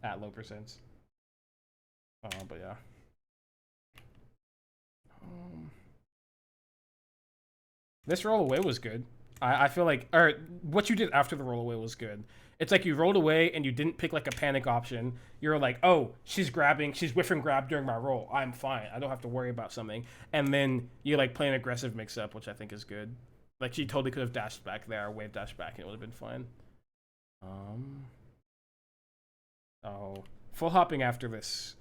at low percents. But yeah. Um, This roll away was good. I feel like, or what you did after the roll away was good. It's like you rolled away and you didn't pick like a panic option. You're like, oh, she's whiff and grab during my roll. I'm fine. I don't have to worry about something. And then you like play an aggressive mix up, which I think is good. Like she totally could have dashed back there, wave dashed back, and it would have been fine. Oh, full hopping after this.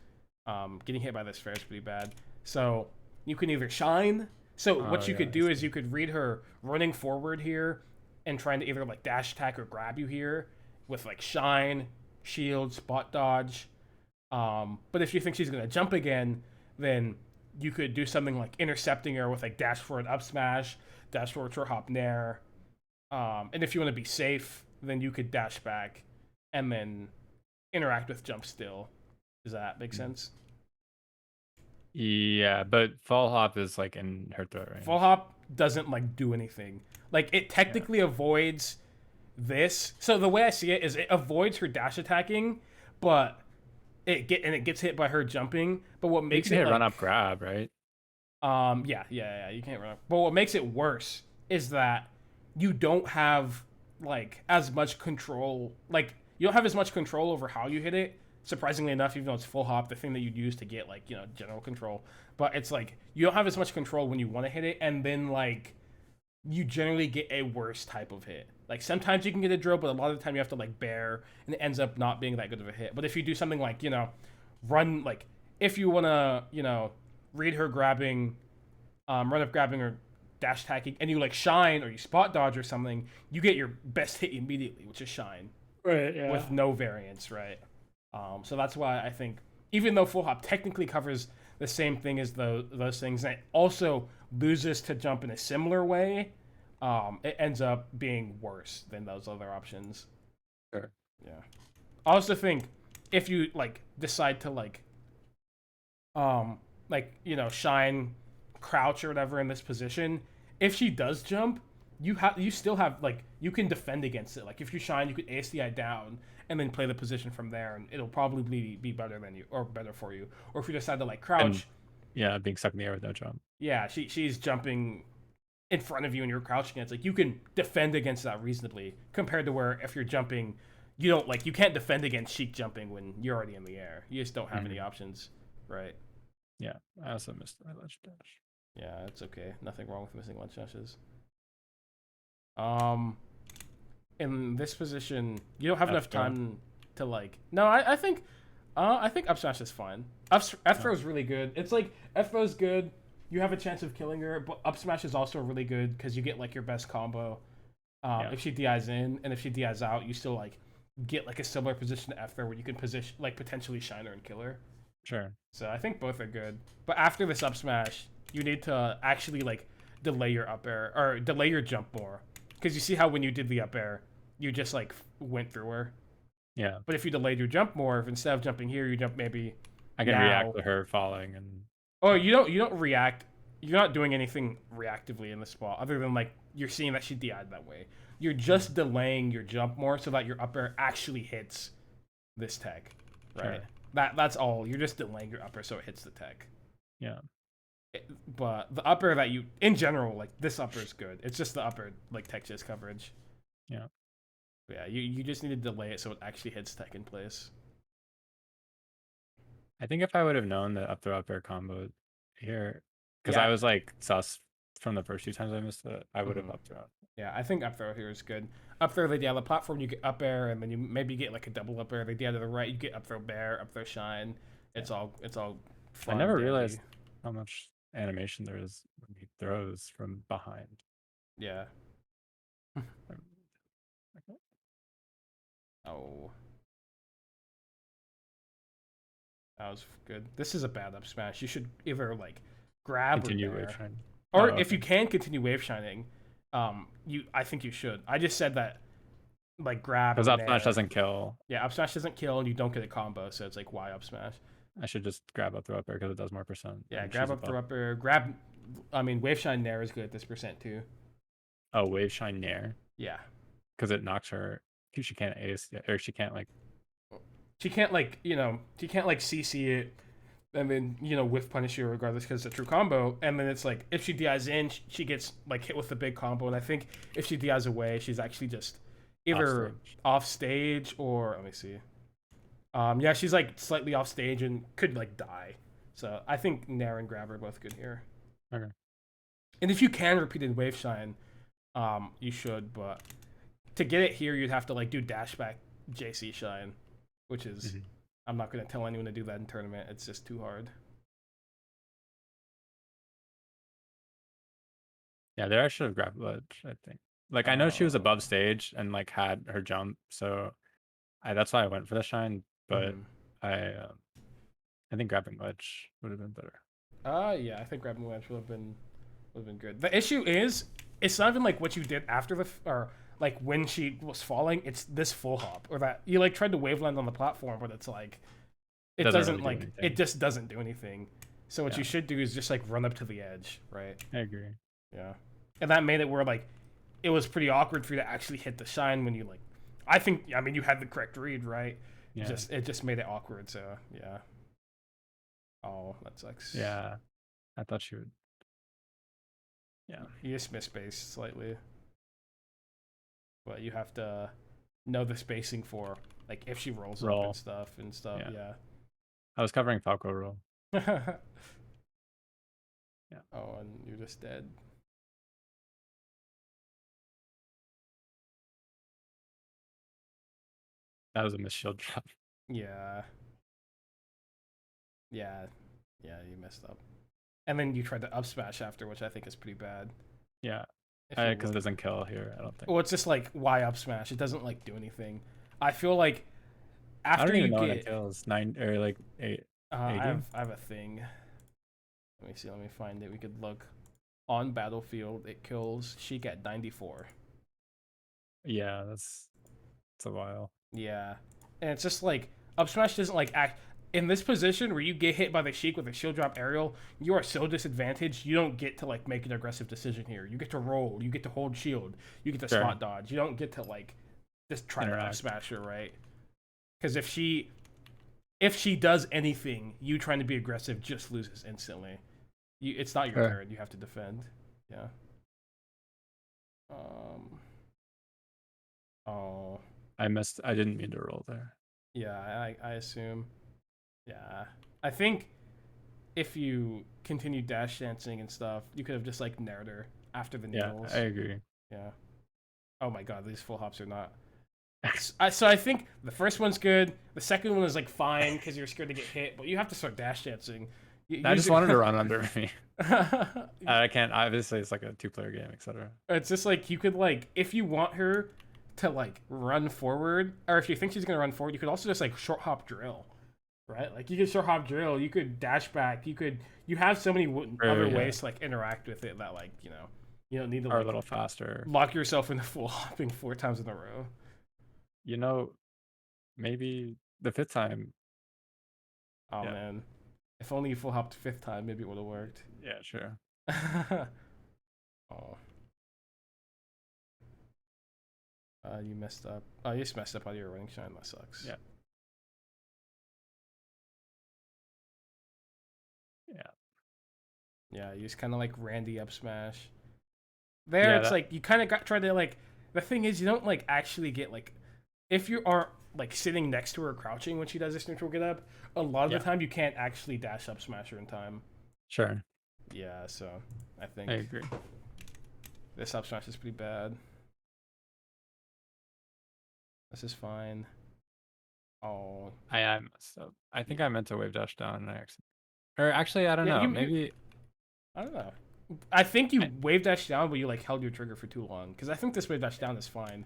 Getting hit by this fair is pretty bad. So you can either shine. So what Oh, you yeah, could I do is see. you could read her running forward here and trying to either like dash attack or grab you here with like shine, shield, spot dodge. But if you think she's gonna jump again, then you could do something like intercepting her with like dash forward up smash, dash forward to hop nair. And if you want to be safe, then you could dash back and then interact with jump still. Does that make sense? Yeah, but fall hop is like in her throat Full range. hop doesn't like do anything. Like it Yeah. technically avoids this. So the way I see it is it avoids her dash attacking, but it gets hit by her jumping. But what You makes can it hit run like up grab, right? yeah, you can't run. But what makes it worse is that you don't have like as much control. Like you don't have as much control over how you hit it. Surprisingly enough, even though it's full hop, the thing that you'd use to get like general control, but it's like you don't have as much control when you want to hit it, and then like you generally get a worse type of hit. Like sometimes you can get a drill, but a lot of the time you have to like bear, and it ends up not being that good of a hit. But if you do something like run like if you wanna read her grabbing, run up grabbing or dash attacking, and you like shine or you spot dodge or something, you get your best hit immediately, which is shine Right, yeah. with no variance, right? So that's why I think even though full hop technically covers the same thing as those things, and it also loses to jump in a similar way, it ends up being worse than those other options. Sure. Yeah. I also think if you like decide to shine, crouch or whatever in this position, if she does jump, you still have like you can defend against it. Like if you shine, you could ASDI down and then play the position from there, and it'll probably be better than you or better for you. Or if you decide to like And crouch, yeah, being stuck in the air with no jump. yeah, she's jumping in front of you and you're crouching. It's like you can defend against that reasonably compared to where if you're jumping, you don't like you can't defend against Sheik jumping when you're already in the air. You just don't have any options, right? Yeah, I also missed my ledge dash. Yeah, it's okay. Nothing wrong with missing lunch dashes. Um, in this position, you don't have enough F throw. time to like. No, I think up smash is fine. F throw is really good. It's like F throw is good. You have a chance of killing her, but up smash is also really good because you get like your best combo. Yeah. If she DIs in and if she DIs out, you still like get like a similar position to F throw where you can position like potentially shine her and kill her. Sure. So I think both are good. But after this up smash, you need to actually like delay your up air or delay your jump more, because you see how when you did the up air, you just like went through her. Yeah. But if you delayed your jump more, if instead of jumping here, you jump maybe I can react now. to her falling and Oh, you don't react. You're not doing anything reactively in the spot other than like you're seeing that she DI'd that way. You're just delaying your jump more so that your up air actually hits this tech, right? sure. That's all. You're just delaying your upper so it hits the tech. Yeah. But the upper that you, in general, like this upper is good. It's just the upper like tech chase coverage. Yeah. Yeah, you just need to delay it so it actually hits tech in place. I think if I would have known the up throw up air combo here, because I Yeah. was like sus from the first few times I missed it, I would have Mhm. up thrown. Yeah, I think up throw here is good. Up throw, they the platform, you get up air, and then you maybe get like a double up air. They to the right, you get up throw bear, up throw shine. It's all I fun, never dandy. realized how much animation there is when he throws from behind. Yeah. Okay. Oh. That was good. This is a bad up smash. You should either like grab Continue or wave bear. shine. Or Oh, if okay. you can continue wave shining, I think you should. I just said that like grab Because or up smash nair. doesn't kill. Yeah, up smash doesn't kill and you don't get a combo, so it's like why up smash? I should just grab up throw up air because it does more percent. Yeah, And grab she's up above. throw up or grab. I mean, wave shine nair is good at this percent too. Oh, wave shine nair Yeah, because it knocks her. She can't ace or she can't like. she can't like she can't like CC it and then whiff punish you regardless because it's a true combo. And then it's like if she DIs in, she gets like hit with the big combo. And I think if she DIs away, she's actually just Off either stage. off stage or let me see. Yeah, she's like slightly off stage and could like die. So I think Nair and Grab are both good here. Okay. And if you can repeat in Wave Shine, you should. But to get it here, you'd have to like do dash back JC Shine, which is I'm not gonna tell anyone to do that in tournament. It's just too hard. Yeah, there I should have grabbed ledge, I think. Like I know she was above stage and like had her jump, so that's why I went for the shine, but I I think grabbing ledge would have been better. Yeah, I think grabbing wedge would have been good. The issue is, it's not even like what you did after or like when she was falling. It's this full hop or that you like tried to waveland on the platform, but it's like it doesn't really do like anything. it just doesn't do anything. So what Yeah. you should do is just like run up to the edge, right? I agree. Yeah, and that made it where like it was pretty awkward for you to actually hit the shine when you like. I mean you had the correct read, right? Yeah. It just made it awkward. So yeah. Oh, that sucks. Yeah. I thought she would. Yeah. You just miss space slightly. But you have to know the spacing for like if she rolls up and stuff Yeah. I was covering Falco roll. Yeah. Yeah. Oh, and you're just dead. That was a missed shield drop. Yeah. Yeah. Yeah, you messed up. And then you tried to up smash after, which I think is pretty bad. Yeah. If you Because it look. doesn't kill here, I don't think. Well, it's just like why up smash? It doesn't like do anything. I feel like I after don't even you know when it get kills. 9 or like 8. I 80? have a thing. Let me see, let me find it. We could look on battlefield. It kills Sheik at 94. Yeah, it's a while. Yeah. And it's just like up smash doesn't like act in this position where you get hit by the Sheik with a shield drop aerial, you are so disadvantaged. You don't get to like make an aggressive decision here. You get to roll, you get to hold shield, you get to spot dodge. You don't get to like just try to up smash her, right? Because if she does anything, you trying to be aggressive just loses instantly. It's not your turn. You have to defend. Yeah. Oh. I missed. I didn't mean to roll there. Yeah, I assume. Yeah. I think if you continue dash dancing and stuff, you could have just like nared her after the needles. Yeah, I agree. Yeah. Oh my god, these full hops are not. So I think the first one's good. The second one is like fine because you're scared to get hit, but you have to start dash dancing. I just wanted to run under me. I can't. Obviously, it's like a 2-player game, etc. It's just like you could like if you want her to like run forward, or if you think she's gonna run forward, you could also just like short hop drill. right? Like you could short hop drill, you could dash back, you have so many Or other yeah, ways to like interact with it that like you don't need to or a like little faster. lock yourself into full hopping 4 times in a row. You know, maybe the fifth time. Oh Yeah, man, if only you full hopped 5th time, maybe it would have worked. yeah, sure. Oh, you messed up. Oh, you just messed up on your running shine. That sucks. Yeah, yeah, Yeah, you just kind of like Randy up smash. There, yeah. it's That like you kind of got try to like. The thing is, you don't like actually get like if you aren't like sitting next to her crouching when she does this neutral get up. A lot of the yeah, time, you can't actually dash up smash her in time. sure. Yeah, so I I think agree. this up smash is pretty bad. This is fine. Oh, I messed up. I think I meant to wave dash down and I accidentally. Or actually, I don't yeah, know. you Maybe I don't know. I think you I, wave dash down, but you like held your trigger for too long. Because I think this wave dash down is fine.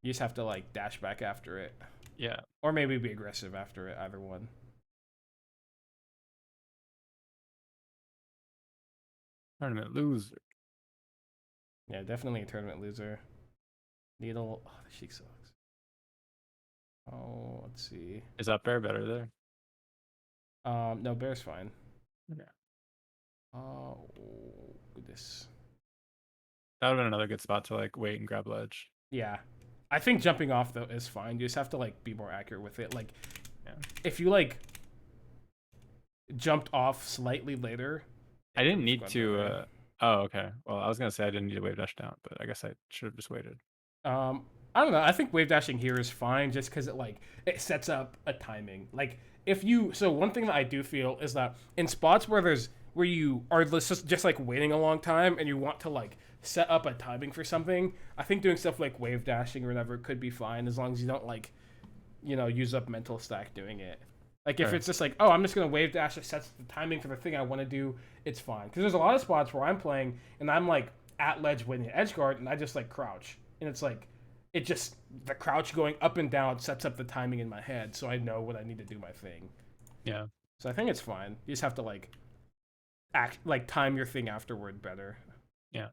You just have to like dash back after it, yeah. or maybe be aggressive after it. Either one. Tournament loser. Yeah, definitely a tournament loser. Needle. Oh, the Sheik sucks. Oh, let's see. Is that fair better there? No, Bear's fine. Yeah. Oh, goodness. That would have been another good spot to like wait and grab ledge. Yeah, I think jumping off though is fine. You just have to like be more accurate with it. Like, Yeah. if you like jumped off slightly later, I it would didn't have need gone to. better. Oh, okay. Well, I was gonna say I didn't need to wave dash down, but I guess I should have just waited. I don't know. I think wave dashing here is fine just because it sets up a timing. Like if you so one thing that I do feel is that in spots where you are just like waiting a long time and you want to like set up a timing for something, I think doing stuff like wave dashing or whatever could be fine as long as you don't like use up mental stack doing it. Like if Sure. it's just like, oh, I'm just gonna wave dash, it sets the timing for the thing I want to do, it's fine. Because there's a lot of spots where I'm playing and I'm like at ledge waiting edge guard and I just like crouch and it's like it just the crouch going up and down sets up the timing in my head so I know when I need to do my thing. Yeah. So I think it's fine. You just have to like act like time your thing afterward better. Yeah.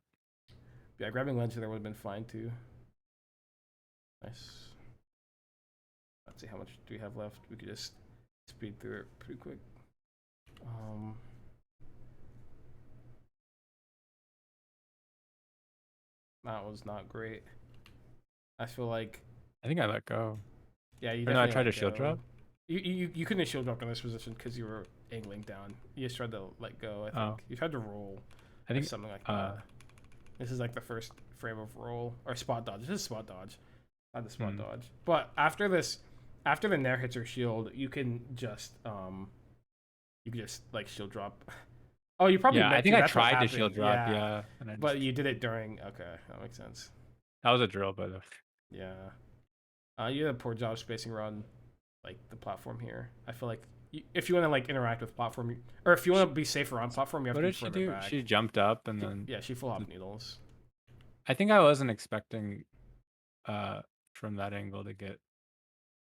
Yeah, grabbing ledge there would have been fine too. Nice. Let's see how much do we have left. We could just speed through it pretty quick. That was not great. I feel like I think I let go. yeah, you Or no, I definitely tried to let shield go. drop. You couldn't have shield dropped in this position because you were angling down. You just tried to let go. I think Oh, you tried to roll I or think. something like that. This is like the first frame of roll or spot dodge. This is spot dodge, not the spot Hmm. dodge. But after this, after the nair hits your shield, you can just like shield drop. Oh, you probably Yeah, I meant think to. I That's what tried to happened. shield drop. Yeah, Yeah, and I but just you did it during. Okay, that makes sense. that was a drill, by the way. Yeah. You did a poor job spacing around like the platform here. I feel like if you want to like interact with platform, or if you want to be safer on platform, you have What to be did she further do? back. She jumped up and then. Yeah, she full hop needles. I think I wasn't expecting uh from that angle to get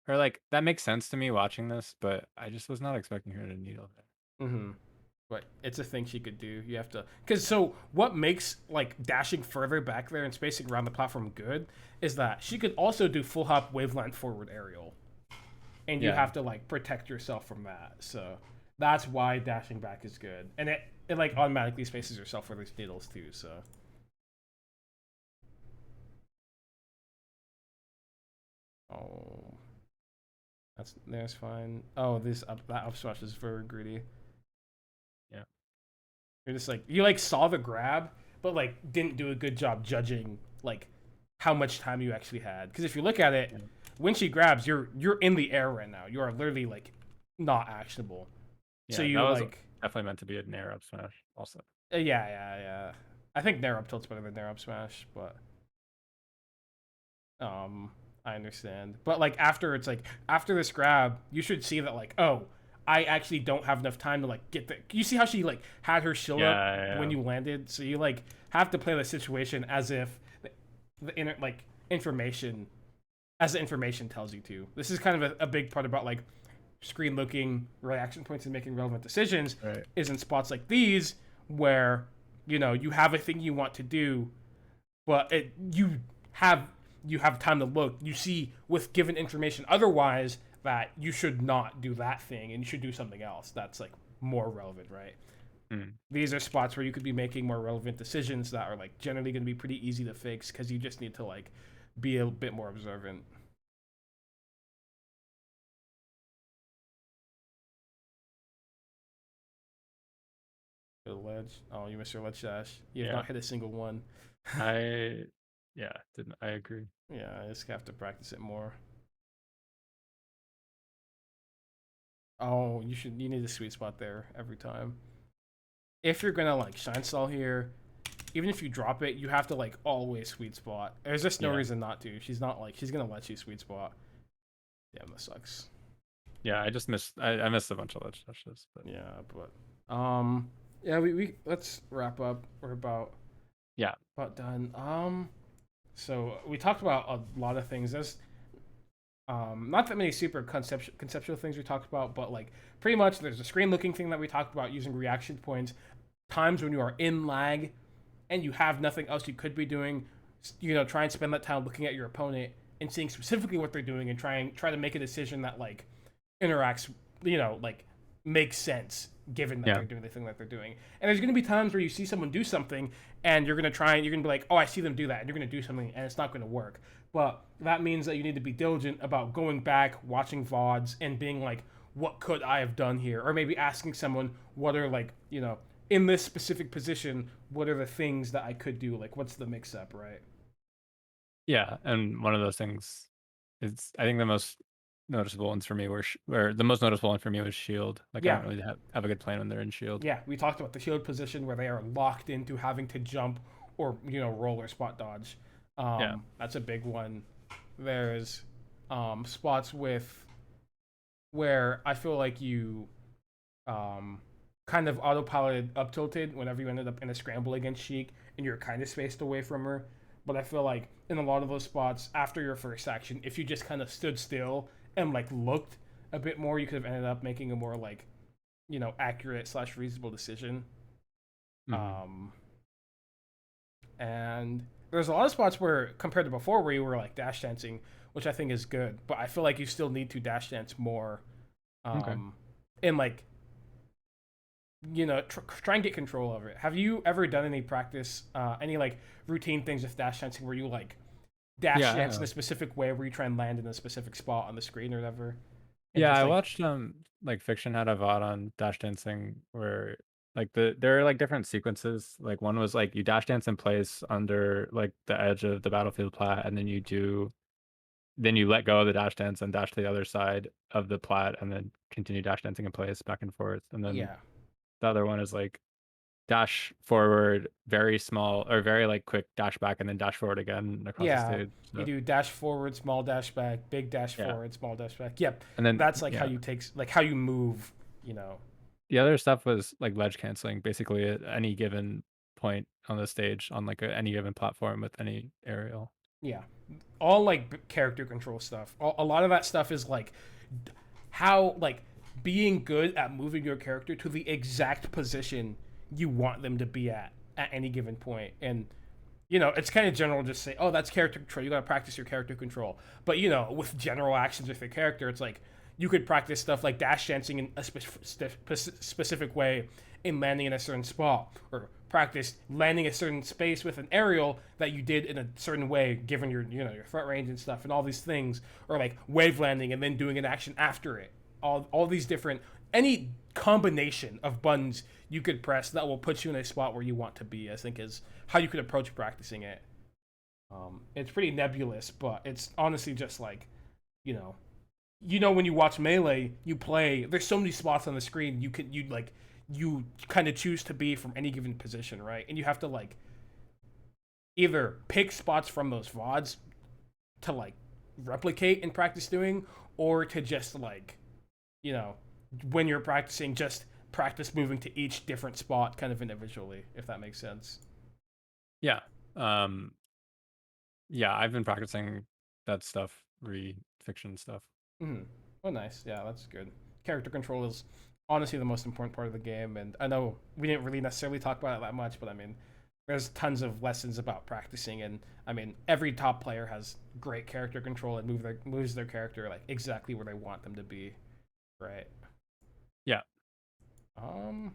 or like that makes sense to me watching this, but I just was not expecting her to needle there. Mm-hmm. But it's a thing she could do. You have to, because so what makes like dashing further back there and spacing around the platform good is that she could also do full hop wavelength forward aerial, and you Yeah. have to like protect yourself from that. So that's why dashing back is good, and it like automatically spaces yourself for these needles too. So oh, that's fine. Oh, that up smash is very greedy. Yeah. You're just like you like saw the grab, but like didn't do a good job judging like how much time you actually had. Because if you look at it, Yeah. when she grabs, you're in the air right now. You are literally like not actionable. Yeah, So that you was like definitely meant to be a nair up smash also. yeah. I think nair up tilt's better than nair up smash, but I understand. But like after it's like after this grab, you should see that like oh. I actually don't have enough time to like get the. You see how she like had her shield up Yeah. when you landed, so you like have to play the situation as if the inner like information, as the information tells you to. This is kind of a big part about like screen looking, reaction points, and making relevant decisions Right. is in spots like these where you have a thing you want to do, but have you have time to look. You see with given information otherwise that you should not do that thing and you should do something else that's like more relevant, right? Mm. These are spots where you could be making more relevant decisions that are like generally going to be pretty easy to fix because you just need to like be a bit more observant. The ledge. Oh, you missed your ledge dash. You have Yeah. not hit a single one. I yeah, didn't I agree. Yeah, I just have to practice it more. Oh, you need a sweet spot there every time. If you're gonna like shine stall here, even if you drop it, you have to like always sweet spot. There's just no Yeah. reason not to. She's not like she's gonna let you sweet spot. Damn, that sucks. Yeah, I just missed I missed a bunch of ledge touches, but Yeah, but yeah, we let's wrap up. We're yeah. about done. So we talked about a lot of things. There's not that many super conceptual things we talked about, but like pretty much there's a screen looking thing that we talked about using reaction points. Times when you are in lag and you have nothing else you could be doing, try and spend that time looking at your opponent and seeing specifically what they're doing and try to make a decision that like interacts, like makes sense given that Yeah. they're doing the thing that they're doing. And there's going to be times where you see someone do something and you're going to try and you're going to be like, oh, I see them do that, and you're going to do something and it's not going to work. But that means that you need to be diligent about going back, watching VODs, and being like, what could I have done here? Or maybe asking someone, what are like, in this specific position, what are the things that I could do? Like, what's the mix up, right? Yeah, and one of those things is I think the most noticeable ones for me were the most noticeable one for me was shield. Like I Yeah, don't really have a good plan when they're in shield. yeah. We talked about the shield position where they are locked into having to jump or roll or spot dodge. Yeah. That's a big one. There's spots with where I feel like you um, kind of autopiloted up tilted whenever you ended up in a scramble against Sheik and you're kind of spaced away from her. But I feel like in a lot of those spots after your first action, if you just kind of stood still and like looked a bit more, you could have ended up making a more like accurate slash reasonable decision. Hmm. Um, and there's a lot of spots where compared to before where you were like dash dancing, which I think is good, but I feel like you still need to dash dance more. Okay. Um, and like try and get control over it. Have you ever done any practice, any like routine things with dash dancing where you like dash Yeah, I dance in a have. specific way where you try and land in a specific spot on the screen or whatever, and Yeah, just I like watched like Fiction had a VOD on dash dancing where like there are like different sequences. Like one was like you dash dance in place under like the edge of the battlefield plat, and then you let go of the dash dance and dash to the other side of the plat and then continue dash dancing in place back and forth. And then yeah, the other one is like dash forward, very small or very like quick dash back and then dash forward again across the yeah. stage. You So do dash forward, small dash back, big dash yeah. forward, small dash back. Yep, And then that's like how yeah. you take like how you move. You know, The other stuff was like ledge canceling, basically at any given point on the stage on like any given platform with any aerial. yeah, all like character control stuff. A lot of that stuff is like how like being good at moving your character to the exact position you want them to be at any given point. And it's kind of general just say, oh, that's character control. You got to practice your character control. But with general actions with your character, it's like you could practice stuff like dash dancing in a specific way in landing in a certain spot, or practice landing a certain space with an aerial that you did in a certain way given your your front range and stuff and all these things, or like wave landing and then doing an action after it. All these different any combination of buttons you could press that will put you in a spot where you want to be, I think is how you could approach practicing it. It's pretty nebulous, but it's honestly just like, you know, when you watch Melee, you play. There's so many spots on the screen you kind of choose to be from any given position, right? And you have to like either pick spots from those VODs to like replicate and practice doing, or to just like, you know, when you're practicing, just practice moving to each different spot kind of individually, if that makes sense. Yeah. Um yeah, I've been practicing that stuff, re fiction stuff. Mm-hmm. Oh, nice. Yeah, that's good. character control is honestly the most important part of the game. And I know we didn't really necessarily talk about it that much, but I mean, there's tons of lessons about practicing. And I mean, every top player has great character control and moves their character like exactly where they want them to be, right? Yeah. Um,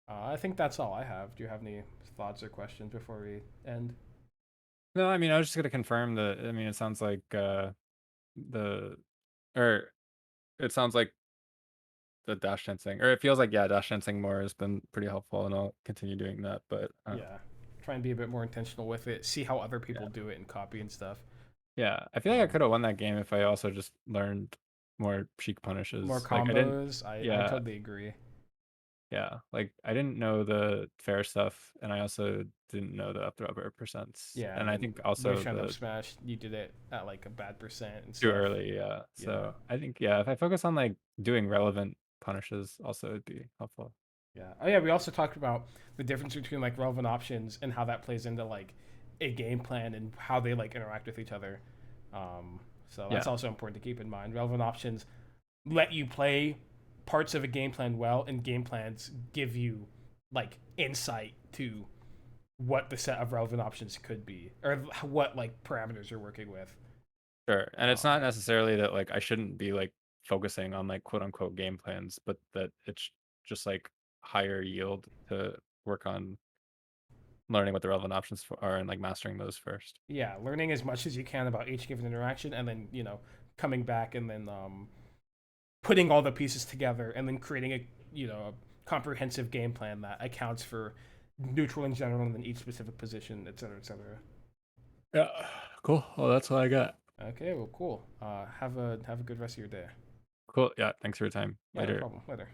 I think that's all I have. Do you have any thoughts or questions before we end? No, I mean, I was just gonna confirm that. I mean, it sounds like the or it sounds like the dash dancing, or it feels like yeah, dash dancing more has been pretty helpful, and I'll continue doing that. But Yeah, try and be a bit more intentional with it. See how other yeah, people do it and copy and stuff. yeah, I feel like I Um, could have won that game if I also just learned more Sheik More punishes. Like I didn't, combos. I yeah, totally agree. yeah, like I didn't know the fair stuff, and I also didn't know the up throw percents, Yeah, and and I then think also Meishan up the smash, you did it at like a bad percent and too stuff. early, yeah. Yeah, So I think yeah, if I focus on like doing relevant punishes, also it'd be helpful. yeah. Oh yeah, we also talked about the difference between like relevant options and how that plays into like a game plan and how they like interact with each other. So that's Yeah, also important to keep in mind. Relevant options let you play parts of a game plan well, and game plans give you like insight to what the set of relevant options could be or what like parameters you're working with. sure. And it's Um, not necessarily that like I shouldn't be like focusing on like quote unquote game plans, but that it's just like higher yield to work on learning what the relevant options are and like mastering those first. yeah, learning as much as you can about each given interaction, and then coming back and then putting all the pieces together, and then creating a comprehensive game plan that accounts for neutral in general and then each specific position, et cetera, et cetera. Yeah, cool. Well, that's all I got. Okay, well, cool. Have a good rest of your day. Cool. Yeah, thanks for your time. Yeah, no Later. problem. Later.